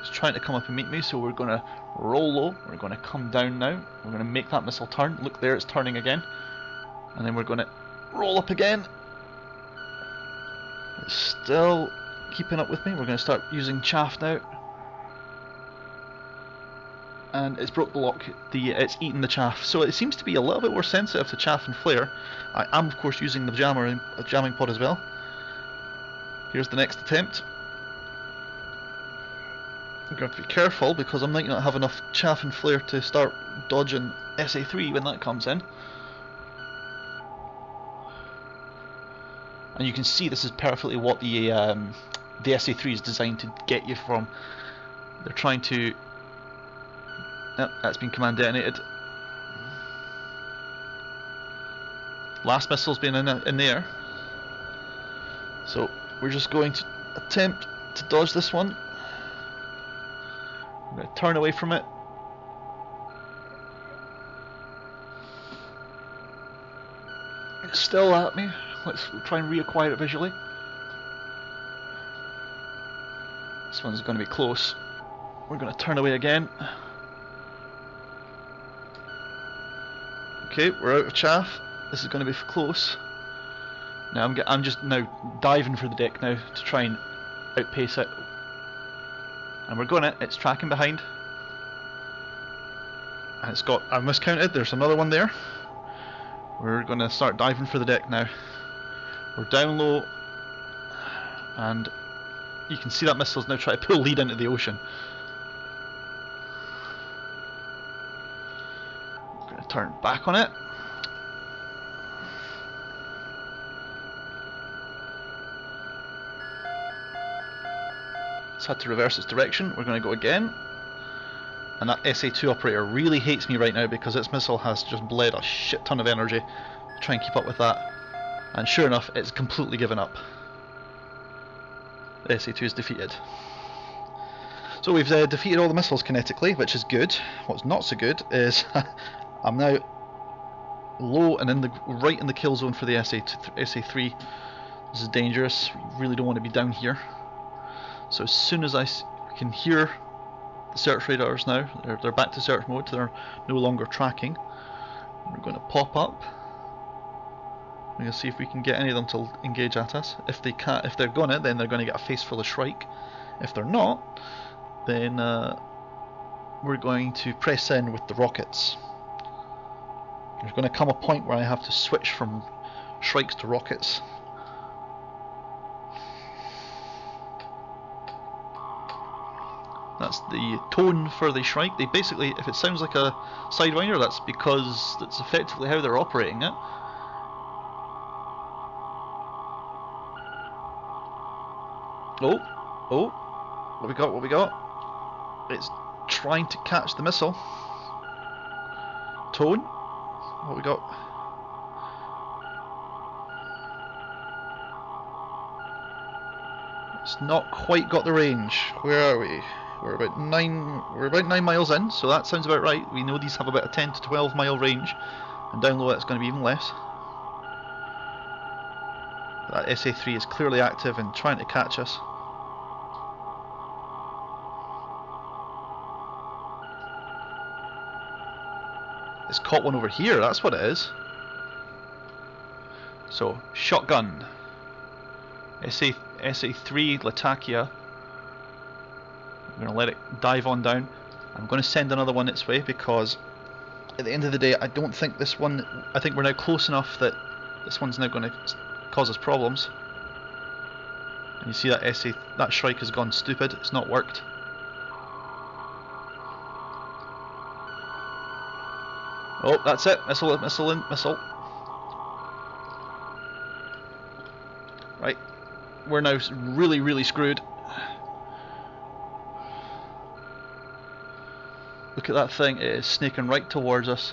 It's trying to come up and meet me, so we're going to roll low. We're going to come down now. We're going to make that missile turn. Look there, it's turning again. And then we're going to roll up again. It's still keeping up with me. We're going to start using chaff now. And it's broke the lock. It's eaten the chaff. So it seems to be a little bit more sensitive to chaff and flare. I am, of course, using the jamming pod as well. Here's the next attempt. I'm going to have to be careful because I might not have enough chaff and flare to start dodging SA3 when that comes in. And you can see this is perfectly what the SA3 is designed to get you from. They're trying to... Yep, that's been command detonated. Last missile's been in the air. So we're just going to attempt to dodge this one. I'm going to turn away from it. It's still at me. Let's try and reacquire it visually. This one's going to be close. We're going to turn away again. Okay, we're out of chaff. This is going to be close. Now I'm just now diving for the deck now to try and outpace it. And we're going it's tracking behind. And it's got, I've miscounted, there's another one there. We're going to start diving for the deck now. We're down low. And you can see that missile's now trying to pull lead into the ocean. I'm going to turn back on it. It's had to reverse its direction. We're going to go again. And that SA2 operator really hates me right now because its missile has just bled a shit ton of energy to try and keep up with that. And sure enough, it's completely given up. The SA2 is defeated. So we've defeated all the missiles kinetically, which is good. What's not so good is I'm now low and right in the kill zone for the SA3. This is dangerous. We really don't want to be down here. So as soon as I can hear the search radars now, they're back to search mode. They're no longer tracking. We're going to pop up. We're going to see if we can get any of them to engage at us. If they can't, if they're gonna, then they're going to get a face full of Shrike. If they're not, then we're going to press in with the rockets. There's going to come a point where I have to switch from Shrikes to rockets. That's the tone for the Shrike. They basically, if it sounds like a Sidewinder, that's because that's effectively how they're operating it. Oh, what we got, what we got? It's trying to catch the missile. Tone, what we got? It's not quite got the range. Where are we? We're about 9 miles in, so that sounds about right. We know these have about a 10 to 12 mile range, and down low it's going to be even less. That SA3 is clearly active and trying to catch us. It's caught one over here, that's what it is. So, shotgun. SA3 Latakia. I'm going to let it dive on down. I'm going to send another one its way because at the end of the day I don't think this one, I think we're now close enough that this one's now going to cause us problems. And you see that Shrike has gone stupid, it's not worked. Oh, that's it, missile, missile in, missile. Right, we're now really, really screwed. Look at that thing, it is snaking right towards us.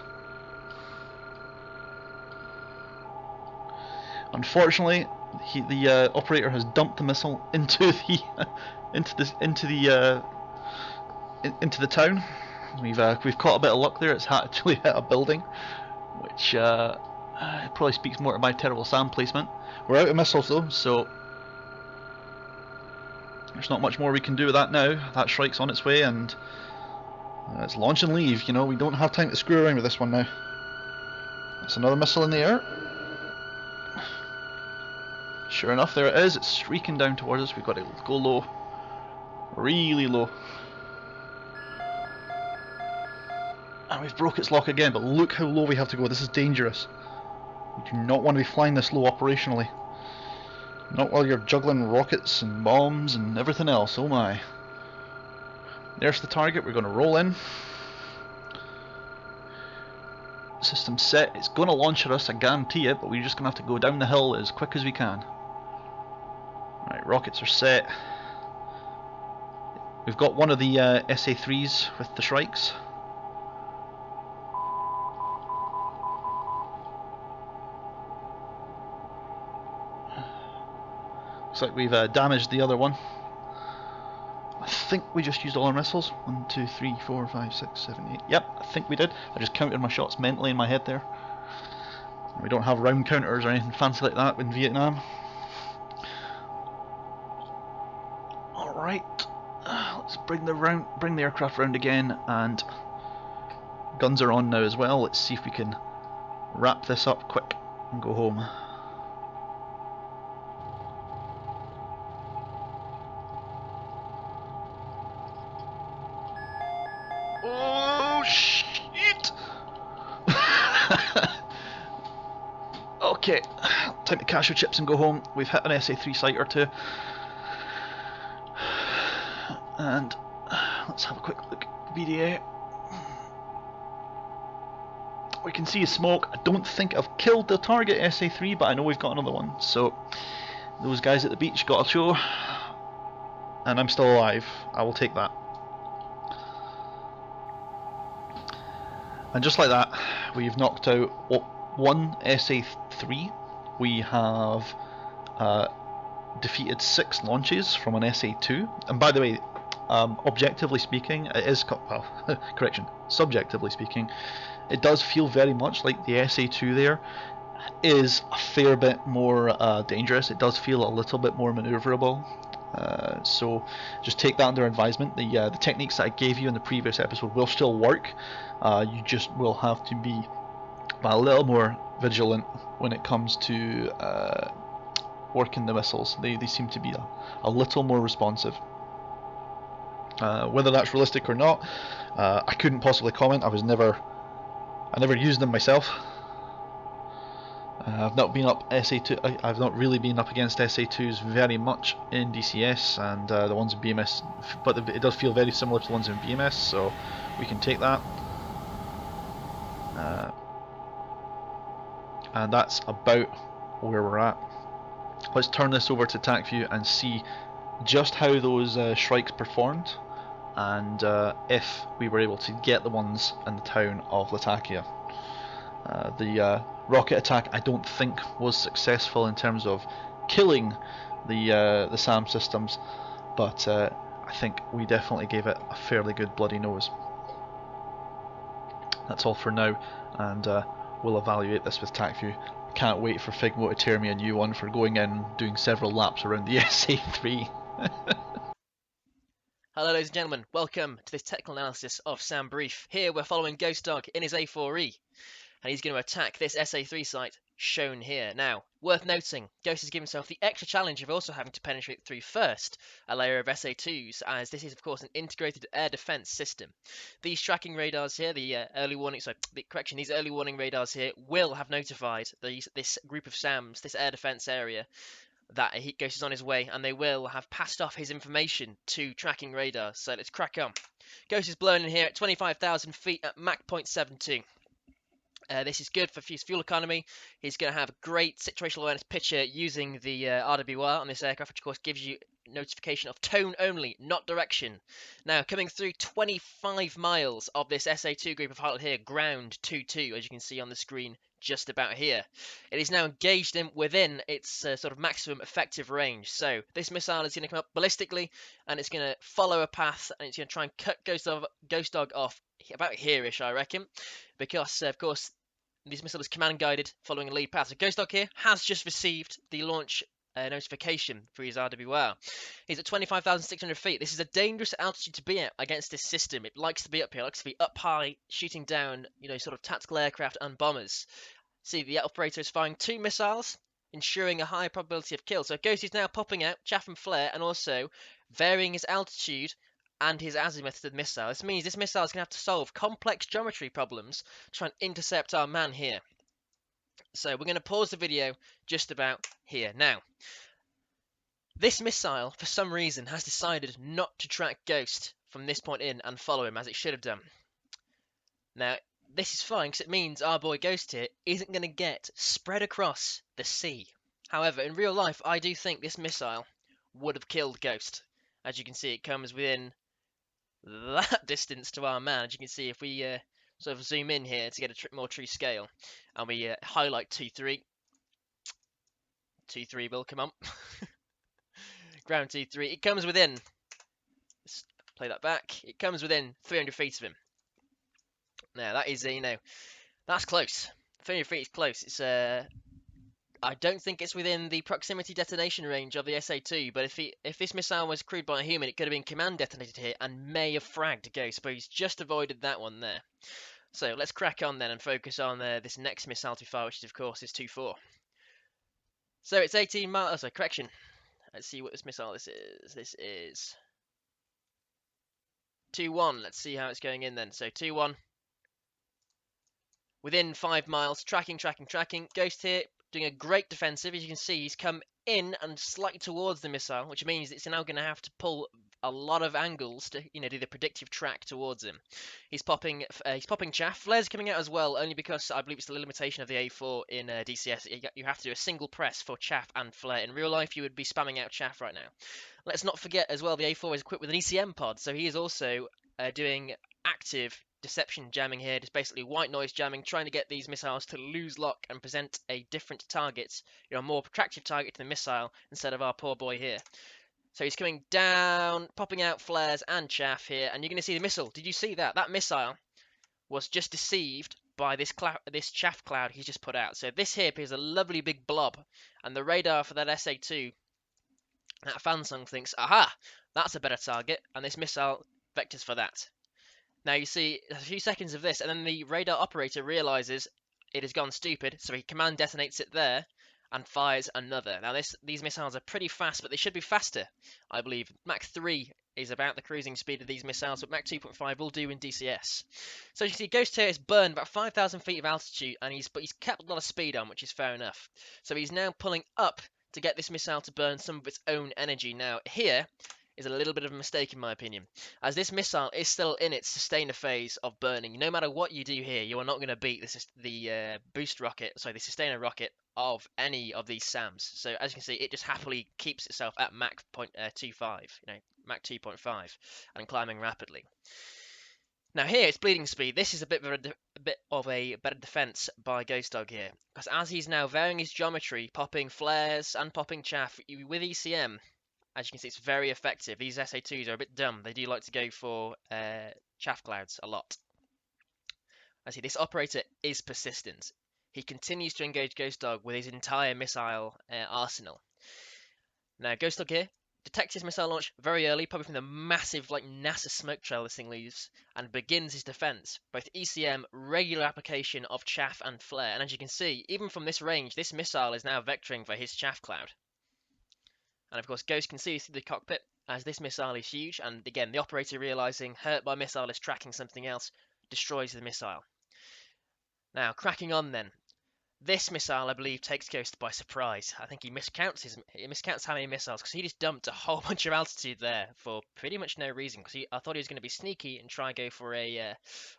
Unfortunately, the operator has dumped the missile into the into the town. We've caught a bit of luck there. It's actually hit a building, which probably speaks more to my terrible SAM placement. We're out of missiles though, so there's not much more we can do with that now. That Shrike's on its way, and it's launch and leave. You know, we don't have time to screw around with this one now. That's another missile in the air. Sure enough, there it is. It's streaking down towards us. We've got to go low, really low. And we've broke its lock again, but look how low we have to go. This is dangerous. We do not want to be flying this low operationally. Not while you're juggling rockets and bombs and everything else. Oh my. There's the target. We're going to roll in. System set. It's going to launch at us, I guarantee it, but we're just going to have to go down the hill as quick as we can. Right, rockets are set. We've got one of the SA3s with the Shrikes. Looks like we've damaged the other one. I think we just used all our missiles. 1, 2, 3, 4, 5, 6, 7, 8. Yep, I think we did. I just counted my shots mentally in my head there. We don't have round counters or anything fancy like that in Vietnam. Alright, let's bring the aircraft round again, and guns are on now as well. Let's see if we can wrap this up quick and go home. Oh shit! Okay, time to cash our chips and go home. We've hit an SA3 site or two. And let's have a quick look at VDA. We can see smoke. I don't think I've killed the target SA3, but I know we've got another one. So those guys at the beach got a show, and I'm still alive. I will take that. And just like that, we've knocked out one SA3. We have defeated 6 launches from an SA2. And by the way, objectively speaking, it is well, correction. Subjectively speaking, it does feel very much like the SA2 there is a fair bit more dangerous. It does feel a little bit more maneuverable. So just take that under advisement. The techniques that I gave you in the previous episode will still work. You just will have to be a little more vigilant when it comes to working the missiles. They seem to be a little more responsive. Whether that's realistic or not, I couldn't possibly comment. I never used them myself. I've not been up SA2. I've not really been up against SA2s very much in DCS, and the ones in BMS, but it does feel very similar to the ones in BMS, so we can take that. And that's about where we're at. Let's turn this over to TAC and see just how those strikes performed, and if we were able to get the ones in the town of Latakia. The rocket attack I don't think was successful in terms of killing the SAM systems, but I think we definitely gave it a fairly good bloody nose. That's all for now, and we'll evaluate this with TACView. Can't wait for Figmo to tear me a new one for going in doing several laps around the SA3. Hello ladies and gentlemen, welcome to this technical analysis of Sam Brief. Here we're following Ghost Dog in his A4E, and he's going to attack this SA3 site shown here. Now, worth noting, Ghost has given himself the extra challenge of also having to penetrate through first a layer of SA2s, as this is of course an integrated air defense system. These tracking radars here, these early warning radars here will have notified this group of SAMs, this air defense area, that Ghost is on his way, and they will have passed off his information to tracking radar. So let's crack on. Ghost is blown in here at 25,000 feet at Mach 0.72. This is good for his fuel economy. He's going to have a great situational awareness picture using the RWR on this aircraft, which of course gives you notification of tone only, not direction. Now, coming through 25 miles of this SA2 group of highlighted here, ground 2-2, as you can see on the screen just about here. It is now engaged within its sort of maximum effective range. So this missile is going to come up ballistically, and it's going to follow a path, and it's going to try and cut Ghost Dog off about here-ish, I reckon, because of course this missile is command guided following a lead path. So Ghost Dog here has just received the launch notification for his RWR. He's at 25,600 feet. This is a dangerous altitude to be at against this system. It likes to be up here, it likes to be up high, shooting down, sort of tactical aircraft and bombers. See, the operator is firing 2 missiles, ensuring a high probability of kill. So Ghost is now popping out chaff and flare, and also varying his altitude and his azimuth to the missile. This means this missile is going to have to solve complex geometry problems to try and intercept our man here. So we're going to pause the video just about here. Now, this missile, for some reason, has decided not to track Ghost from this point in and follow him as it should have done. Now, this is fine because it means our boy Ghost here isn't going to get spread across the sea. However, in real life, I do think this missile would have killed Ghost. As you can see, it comes within that distance to our man. As you can see, if we sort of zoom in here to get a more true scale, and we highlight 2-3, 2-3 will come on. Ground 2-3, it comes within, let's play that back, it comes within 300 feet of him. Now that is, that's close. 300 feet is close. It's I don't think it's within the proximity detonation range of the SA2, but if this missile was crewed by a human, it could have been command detonated here and may have fragged Ghost, but he's just avoided that one there. So let's crack on then and focus on this next missile to fire, which of course is 2-4. So it's 18 miles, oh, sorry, correction. Let's see what this missile this is. This is 2-1. Let's see how it's going in then. So 2-1. Within 5 miles, tracking. Ghost here doing a great defensive. As you can see, he's come in and slightly towards the missile, which means it's now going to have to pull a lot of angles to do the predictive track towards him. He's popping chaff. Flares coming out as well, only because I believe it's the limitation of the A4 in DCS. You have to do a single press for chaff and flare. In real life, you would be spamming out chaff right now. Let's not forget as well, the A4 is equipped with an ECM pod, so he is also doing active deception jamming here, just basically white noise jamming, trying to get these missiles to lose lock and present a different target, a more attractive target to the missile instead of our poor boy here. So he's coming down, popping out flares and chaff here, and you're going to see the missile. Did you see that? That missile was just deceived by this chaff cloud he's just put out. So this here appears a lovely big blob, and the radar for that SA2, that Fansung, thinks, aha, that's a better target, and this missile vectors for that. Now you see a few seconds of this, and then the radar operator realizes it has gone stupid, so he command detonates it there and fires another. Now these missiles are pretty fast, but they should be faster, I believe. Mach 3 is about the cruising speed of these missiles, but Mach 2.5 will do in DCS. So you see, Ghost here has burned about 5,000 feet of altitude, and he's kept a lot of speed on, which is fair enough. So he's now pulling up to get this missile to burn some of its own energy. Now here is a little bit of a mistake in my opinion, as this missile is still in its sustainer phase of burning. No matter what you do here, you are not going to beat the boost rocket, sorry, the sustainer rocket of any of these SAMs. So as you can see, it just happily keeps itself at Mach 0.25, Mach 2.5, and climbing rapidly. Now here it's bleeding speed. This is a bit of a better defense by Ghost Dog here, because as he's now varying his geometry, popping flares and popping chaff with ECM, as you can see, it's very effective. These SA2s are a bit dumb. They do like to go for chaff clouds a lot. I see this operator is persistent. He continues to engage Ghost Dog with his entire missile arsenal. Now, Ghost Dog here detects his missile launch very early, probably from the massive NASA smoke trail this thing leaves, and begins his defense. Both ECM, regular application of chaff and flare. And as you can see, even from this range, this missile is now vectoring for his chaff cloud. And of course, Ghost can see through the cockpit as this missile is huge. And again, the operator realizing hurt by missile is tracking something else, destroys the missile. Now, cracking on then. This missile, I believe, takes Ghost by surprise. I think he miscounts how many missiles, because he just dumped a whole bunch of altitude there for pretty much no reason. Because I thought he was going to be sneaky and try and go for a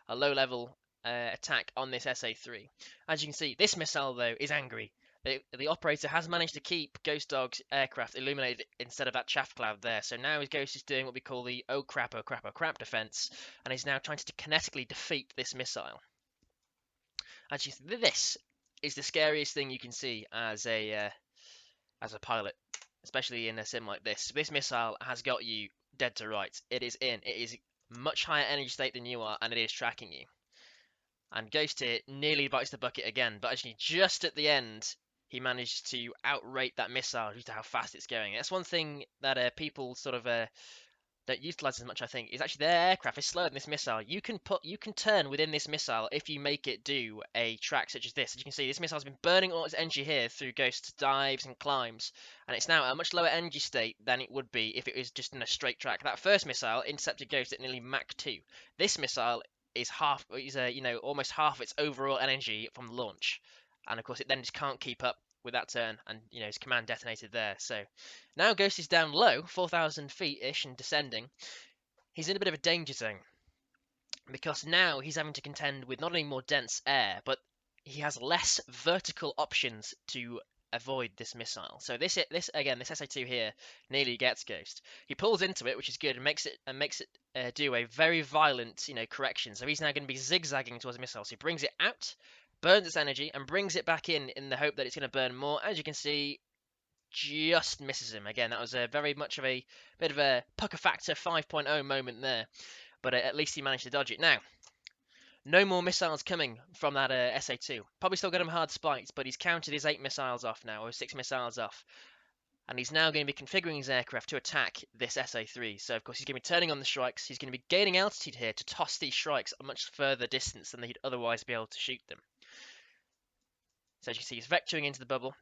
low-level attack on this SA3. As you can see, this missile though is angry. The operator has managed to keep Ghost Dog's aircraft illuminated instead of that chaff cloud there. So now his Ghost is doing what we call the oh crap defense, and is now trying to kinetically defeat this missile. As you see, this is the scariest thing you can see as a pilot, especially in a sim like this. This missile has got you dead to rights. It is much higher energy state than you are, and it is tracking you. And Ghost here nearly bites the bucket again, but actually just at the end, he managed to outrate that missile due to how fast it's going. That's one thing that people sort of don't utilize as much, I think, is actually their aircraft is slower than this missile. You can turn within this missile if you make it do a track such as this. As you can see, this missile's been burning all its energy here through Ghost's dives and climbs, and it's now at a much lower energy state than it would be if it was just in a straight track. That first missile intercepted Ghost at nearly Mach 2. This missile is almost half its overall energy from launch, and of course it then just can't keep up with that turn, and his command detonated there. So now Ghost is down low, 4,000 feet ish, and descending. He's in a bit of a danger zone because now he's having to contend with not only more dense air, but he has less vertical options to avoid this missile. So this SA2 here nearly gets Ghost. He pulls into it, which is good, and makes it do a very violent correction. So he's now going to be zigzagging towards the missile. So he brings it out, burns its energy, and brings it back in the hope that it's going to burn more. As you can see, just misses him. Again, that was very much of a bit of a pucker factor 5.0 moment there, but at least he managed to dodge it. Now, no more missiles coming from that SA2. Probably still got him hard spiked, but he's counted his 8 missiles off now, or 6 missiles off. And he's now going to be configuring his aircraft to attack this SA3. So, of course, he's going to be turning on the strikes. He's going to be gaining altitude here to toss these strikes a much further distance than he'd otherwise be able to shoot them. So, as you can see, he's vectoring into the bubble.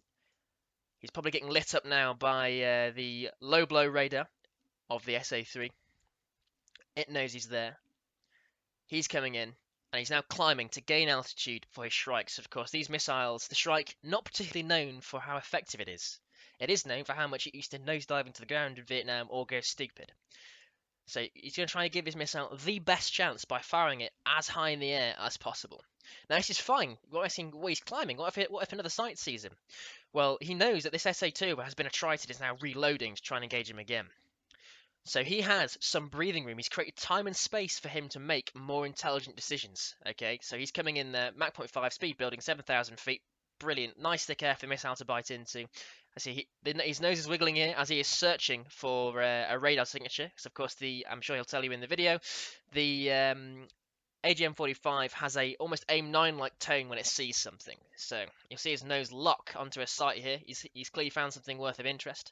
He's probably getting lit up now by the low blow radar of the SA3. It knows he's there. He's coming in, and he's now climbing to gain altitude for his strikes. Of course, these missiles, the Shrike, not particularly known for how effective it is. It is known for how much it used to nosedive into the ground in Vietnam or go stupid. So he's going to try and give his missile the best chance by firing it as high in the air as possible. Now this is fine. He's climbing. What if another sight sees him? Well, he knows that this SA2 has been attrited, is now reloading to try and engage him again. So he has some breathing room. He's created time and space for him to make more intelligent decisions. Okay, so he's coming in there, Mach 0.5 speed building, 7,000 feet. Brilliant. Nice thick air for the missile to bite into. I see his nose is wiggling here as he is searching for a radar signature. Because of course I'm sure he'll tell you in the video, the AGM-45 has a almost AIM-9-like tone when it sees something. So you'll see his nose lock onto a sight here. He's clearly found something worth of interest.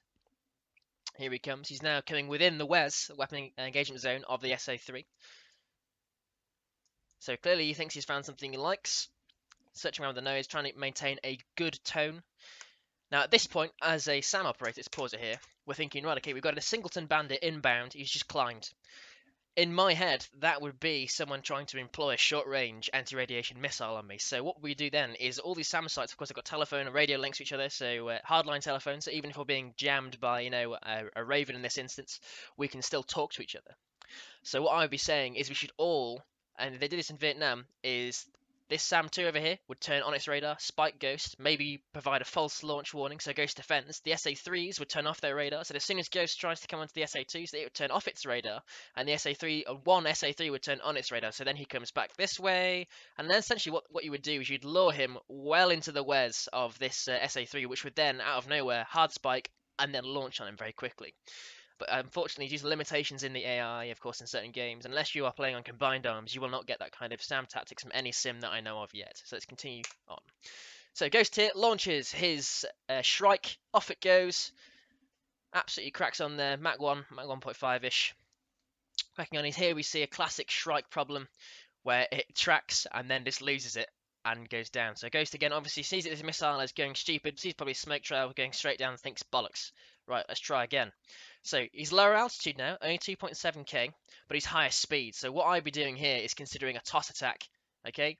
Here he comes. He's now coming within the WES, weapon engagement zone, of the SA3. So clearly he thinks he's found something he likes. Searching around the nose, trying to maintain a good tone. Now at this point, as a SAM operator, let's pause it here, we're thinking, right, okay, we've got a singleton bandit inbound, he's just climbed. In my head, that would be someone trying to employ a short-range anti-radiation missile on me. So what we do then is all these SAM sites, of course, have got telephone and radio links to each other, so hardline telephone, so even if we're being jammed by, a Raven in this instance, we can still talk to each other. So what I would be saying is we should all, and they did this in Vietnam, is this SAM-2 over here would turn on its radar, spike Ghost, maybe provide a false launch warning so Ghost defends. The SA-3s would turn off their radar, so as soon as Ghost tries to come onto the SA-2s, it would turn off its radar, and the SA-3, one SA-3 would turn on its radar, so then he comes back this way, and then essentially what you would do is you'd lure him well into the WES of this SA-3, which would then, out of nowhere, hard spike, and then launch on him very quickly. But unfortunately, due to limitations in the AI, of course, in certain games, unless you are playing on combined arms, you will not get that kind of SAM tactics from any sim that I know of yet. So let's continue on. So Ghost here launches his Shrike. Off it goes. Absolutely cracks on there. Mach 1, Mach 1.5-ish. Cracking on. Here we see a classic Shrike problem where it tracks and then just loses it and goes down. So Ghost again obviously sees it as a missile as going stupid, sees probably a smoke trail going straight down and thinks bollocks. Right, let's try again. So he's lower altitude now, only 2.7k, but he's higher speed. So what I'd be doing here is considering a toss attack. Okay,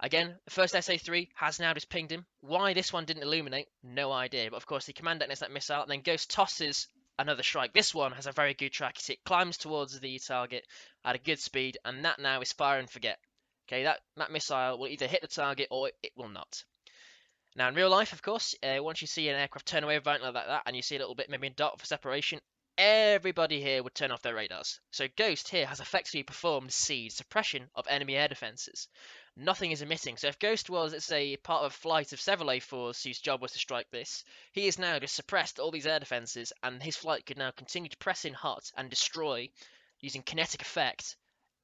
again, the first SA-3 has now just pinged him. Why this one didn't illuminate, no idea. But of course, the command detonates that missile, and then Ghost tosses another strike. This one has a very good track. It climbs towards the target at a good speed, and that now is fire and forget. Okay, that missile will either hit the target or it will not. Now, in real life, of course, once you see an aircraft turn away violently like that, and you see a little bit, maybe a dot for separation, everybody here would turn off their radars. So Ghost here has effectively performed SEED, suppression of enemy air defenses. Nothing is emitting. So if Ghost was, let's say, part of a flight of several A4s whose job was to strike this, he is now just suppressed all these air defenses, and his flight could now continue to press in hot and destroy, using kinetic effect,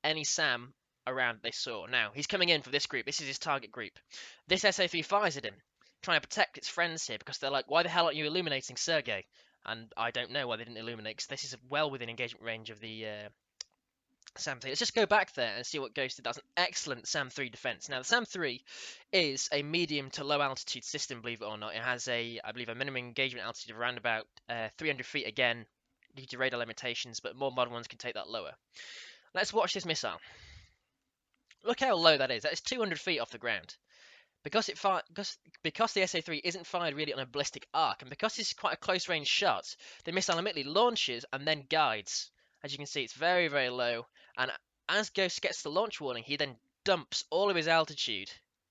any SAM around they saw. Now, he's coming in for this group. This is his target group. This SA-3 fires at him, trying to protect its friends here, because they're like, why the hell aren't you illuminating Sergey? And I don't know why they didn't illuminate, because this is well within engagement range of the SAM-3. Let's just go back there and see what Ghost did. That's an excellent SAM-3 defense. Now, the SAM-3 is a medium to low altitude system, believe it or not. It has I believe, a minimum engagement altitude of around about 300 feet again, due to radar limitations, but more modern ones can take that lower. Let's watch this missile. Look how low that is. That is 200 feet off the ground. Because the SA-3 isn't fired really on a ballistic arc, and because this is quite a close range shot, the missile immediately launches and then guides. As you can see, it's very, very low, and as Ghost gets the launch warning, he then dumps all of his altitude.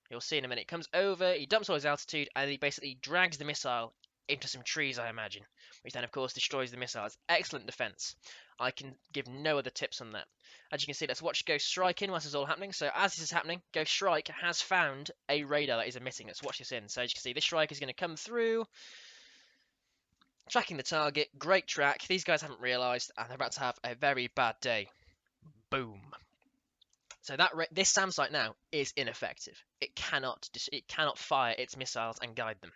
You'll see in a minute. He comes over, he dumps all his altitude, and he basically drags the missile into some trees, I imagine, which then, of course, destroys the missile. It's excellent defense. I can give no other tips on that. As you can see, let's watch Ghost Strike in whilst this is all happening. So as this is happening, Ghost Strike has found a radar that is emitting. Let's watch this in. So as you can see, this strike is going to come through, tracking the target. Great track. These guys haven't realised, and they're about to have a very bad day. Boom. So this SAM site now is ineffective. It cannot fire its missiles and guide them.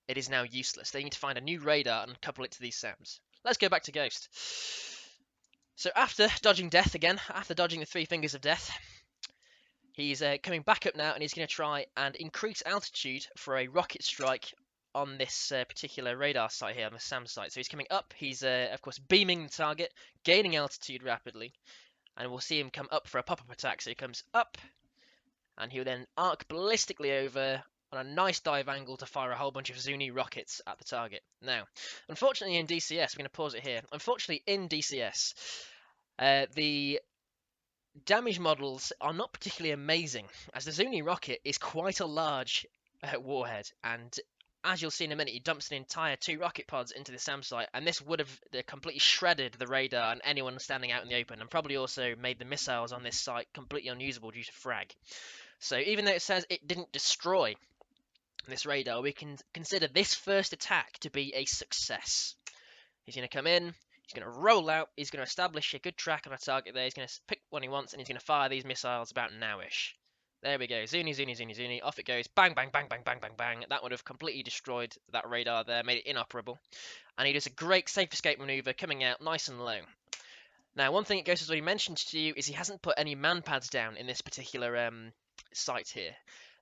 It is now useless. They need to find a new radar and couple it to these SAMs. Let's go back to Ghost. So after dodging death again, after dodging the three fingers of death, he's coming back up now, and he's going to try and increase altitude for a rocket strike on this particular radar site here, on the SAM site. So he's coming up, he's of course beaming the target, gaining altitude rapidly, and we'll see him come up for a pop-up attack. So he comes up, and he'll then arc ballistically over on a nice dive angle to fire a whole bunch of Zuni rockets at the target. Now, unfortunately in DCS, we're going to pause it here. Unfortunately in DCS, the damage models are not particularly amazing, as the Zuni rocket is quite a large warhead, and as you'll see in a minute, he dumps an entire 2 rocket pods into the SAM site, and this would have completely shredded the radar and anyone standing out in the open, and probably also made the missiles on this site completely unusable due to frag. So even though it says it didn't destroy this radar, we can consider this first attack to be a success. He's going to come in, He's going to roll out. He's going to establish a good track on a target there. He's going to pick one he wants, and he's going to fire these missiles about nowish. There we go. Zuni, Zuni, Zuni, Zuni. Off it goes. Bang, bang, bang, bang, bang, bang, bang. That would have completely destroyed that radar there, made it inoperable. And he does a great safe escape maneuver coming out nice and low. Now, one thing Ghost has already mentioned to you is he hasn't put any man pads down in this particular site here.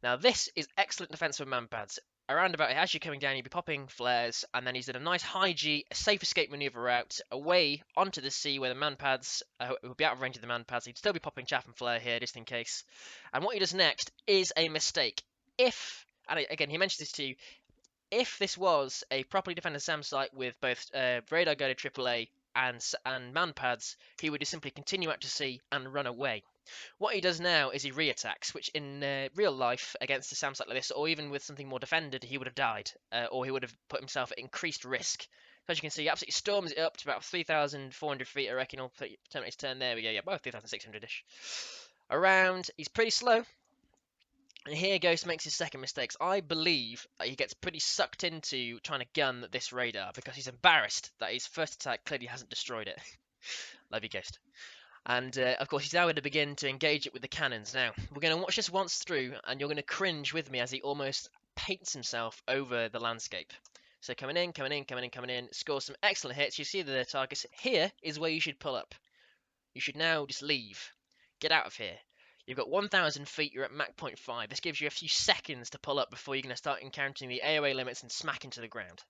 Now, this is excellent defense for man pads. Around about as you're coming down, you'll be popping flares, and then he's done a nice high G, a safe escape maneuver route away onto the sea where the man pads will be out of range of the man pads. He'd still be popping chaff and flare here just in case. And what he does next is a mistake. If, and again, he mentioned this to you, if this was a properly defended SAM site with both radar guided AAA and man pads, he would just simply continue out to sea and run away. What he does now is he re-attacks, which in real life against a SAM site like this, or even with something more defended, he would have died, or he would have put himself at increased risk. So as you can see, he absolutely storms it up to about 3,400 feet. I reckon he'll terminate his turn. There we go. Yeah, about 3,600-ish. Around, he's pretty slow. And here Ghost makes his second mistake. I believe that he gets pretty sucked into trying to gun this radar because he's embarrassed that his first attack clearly hasn't destroyed it. Love you, Ghost. And of course, he's now going to begin to engage it with the cannons. Now, we're going to watch this once through, and you're going to cringe with me as he almost paints himself over the landscape. So coming in, coming in, coming in, coming in, scores some excellent hits. You see the targets. Here is where you should pull up. You should now just leave. Get out of here. You've got 1,000 feet, you're at Mach 0.5. This gives you a few seconds to pull up before you're going to start encountering the AOA limits and smack into the ground.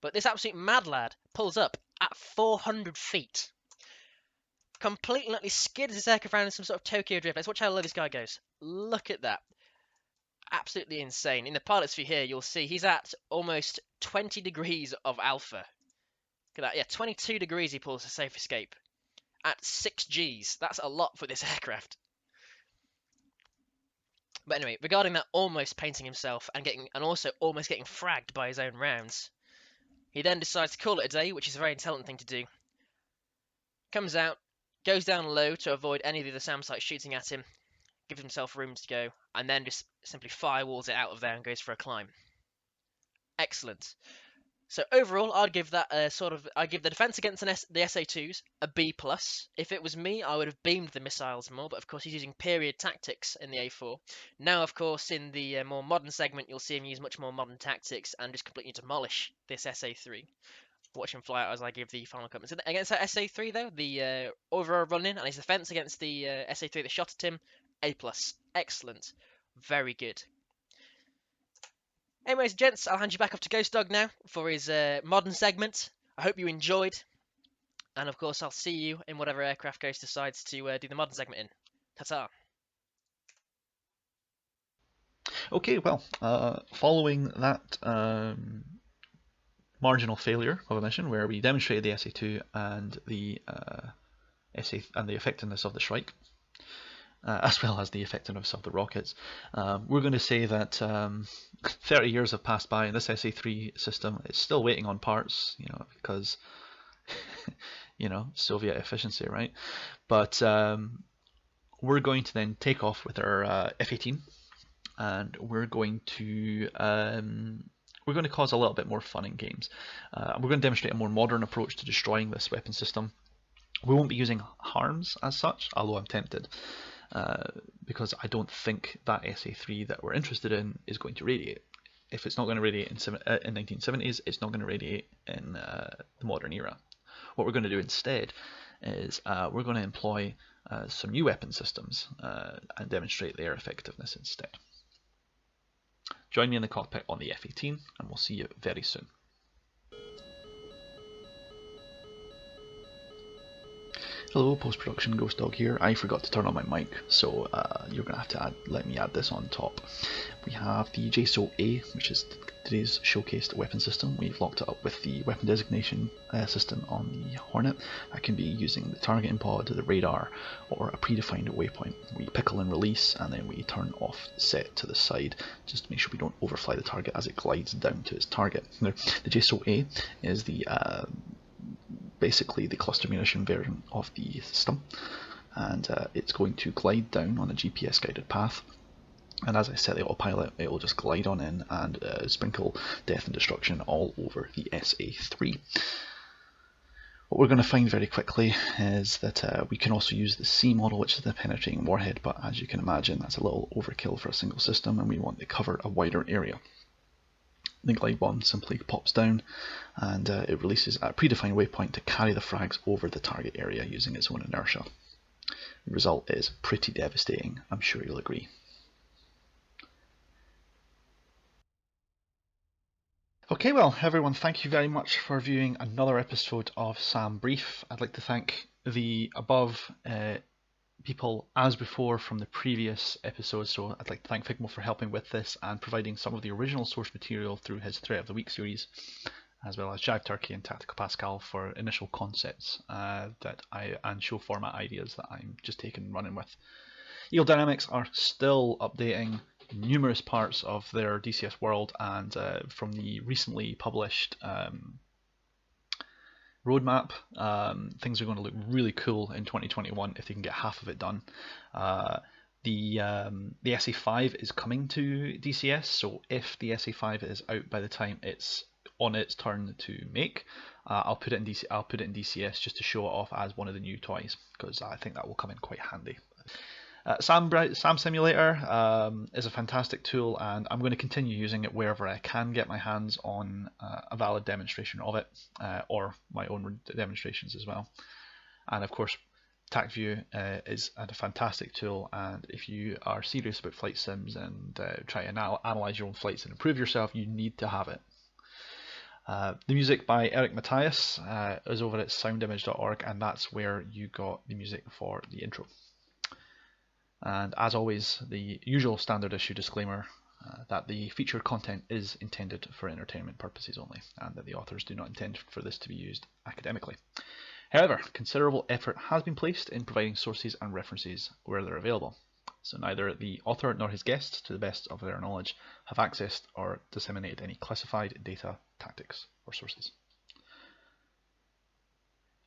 But this absolute mad lad pulls up at 400 feet. Completely and utterly skids his aircraft around in some sort of Tokyo drift. Let's watch how low this guy goes. Look at that. Absolutely insane. In the pilot's view here, you'll see he's at almost 20 degrees of alpha. Look at that. Yeah, 22 degrees he pulls a safe escape. At 6 Gs. That's a lot for this aircraft. But anyway, regarding that almost painting himself and also almost getting fragged by his own rounds, he then decides to call it a day, which is a very intelligent thing to do. Comes out, goes down low to avoid any of the other SAM sites shooting at him, gives himself room to go, and then just simply firewalls it out of there and goes for a climb. Excellent. So overall, I'd give that I'd give the defense against the SA2s a B+. If it was me, I would have beamed the missiles more, but of course he's using period tactics in the A4. Now, of course, in the more modern segment, you'll see him use much more modern tactics and just completely demolish this SA3. Watch him fly out as I give the final comments. Against that SA3, though, the overall run-in and his defense against the SA3 that shot at him, A+. Excellent. Very good. Anyways, gents, I'll hand you back off to Ghost Dog now for his modern segment. I hope you enjoyed. And of course, I'll see you in whatever aircraft Ghost decides to do the modern segment in. Ta-ta. Okay, well, following that marginal failure of a mission where we demonstrated the SA2 and the effectiveness of the Shrike, as well as the effectiveness of the rockets, we're going to say that 30 years have passed by and this SA3 system is still waiting on parts, because Soviet efficiency, right? But we're going to then take off with our F-18, and we're going to cause a little bit more fun in games. We're going to demonstrate a more modern approach to destroying this weapon system. We won't be using harms as such, although I'm tempted. Because I don't think that SA3 that we're interested in is going to radiate. If it's not going to radiate in 1970s, it's not going to radiate in the modern era. What we're going to do instead is we're going to employ some new weapon systems and demonstrate their effectiveness instead. Join me in the cockpit on the F-18 and we'll see you very soon. Hello, post-production Ghost Dog here. I forgot to turn on my mic, so you're going to have to let me add this on top. We have the JSO-A, which is today's showcased weapon system. We've locked it up with the weapon designation system on the Hornet. I can be using the targeting pod, the radar, or a predefined waypoint. We pickle and release, and then we turn off set to the side, just to make sure we don't overfly the target as it glides down to its target. Now, the JSO-A is the basically the cluster munition version of the system, and it's going to glide down on a GPS guided path, and as I set the autopilot, it will just glide on in and sprinkle death and destruction all over the SA3. What we're going to find very quickly is that we can also use the C model, which is the penetrating warhead, but as you can imagine, that's a little overkill for a single system, and we want to cover a wider area. The glide bomb simply pops down, and it releases at a predefined waypoint to carry the frags over the target area using its own inertia. The result is pretty devastating, I'm sure you'll agree. Okay, well, everyone, thank you very much for viewing another episode of Sam Brief. I'd like to thank the above people as before from the previous episode. So I'd like to thank Figmo for helping with this and providing some of the original source material through his Threat of the Week series, as well as Jive Turkey and Tactical Pascal for initial concepts and show format ideas that I'm just taking and running with. Eel Dynamics are still updating numerous parts of their DCS world, and from the recently published roadmap, things are going to look really cool in 2021 if they can get half of it done. The SA5 is coming to DCS, so if the SA5 is out by the time it's on its turn to make, I'll put it in DCS just to show it off as one of the new toys, because I think that will come in quite handy. Sam Simulator is a fantastic tool, and I'm going to continue using it wherever I can get my hands on a valid demonstration of it, or my own demonstrations as well. And of course, TacView is a fantastic tool, and if you are serious about flight sims and try to analyze your own flights and improve yourself, you need to have it. The music by Eric Matthias is over at soundimage.org, and that's where you got the music for the intro. And as always, the usual standard issue disclaimer that the featured content is intended for entertainment purposes only, and that the authors do not intend for this to be used academically. However, considerable effort has been placed in providing sources and references where they're available, so neither the author nor his guests, to the best of their knowledge, have accessed or disseminated any classified data, tactics, or sources.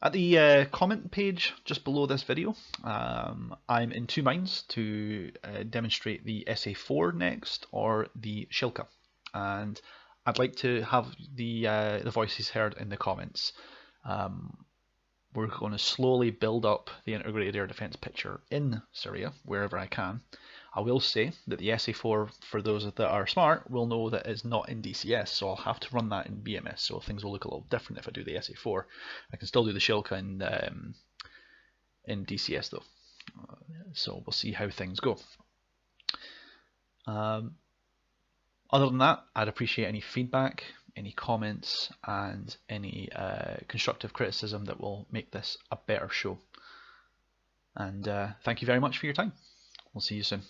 At the comment page just below this video, I'm in two minds to demonstrate the SA4 next or the Shilka, and I'd like to have the voices heard in the comments. We're going to slowly build up the integrated air defense picture in Syria wherever I can. I will say that the SA4, for those that are smart, will know that it's not in DCS, so I'll have to run that in BMS, so things will look a little different if I do the SA4. I can still do the Shilka in DCS though, so we'll see how things go. Other than that, I'd appreciate any feedback, any comments, and any constructive criticism that will make this a better show. And thank you very much for your time. We'll see you soon.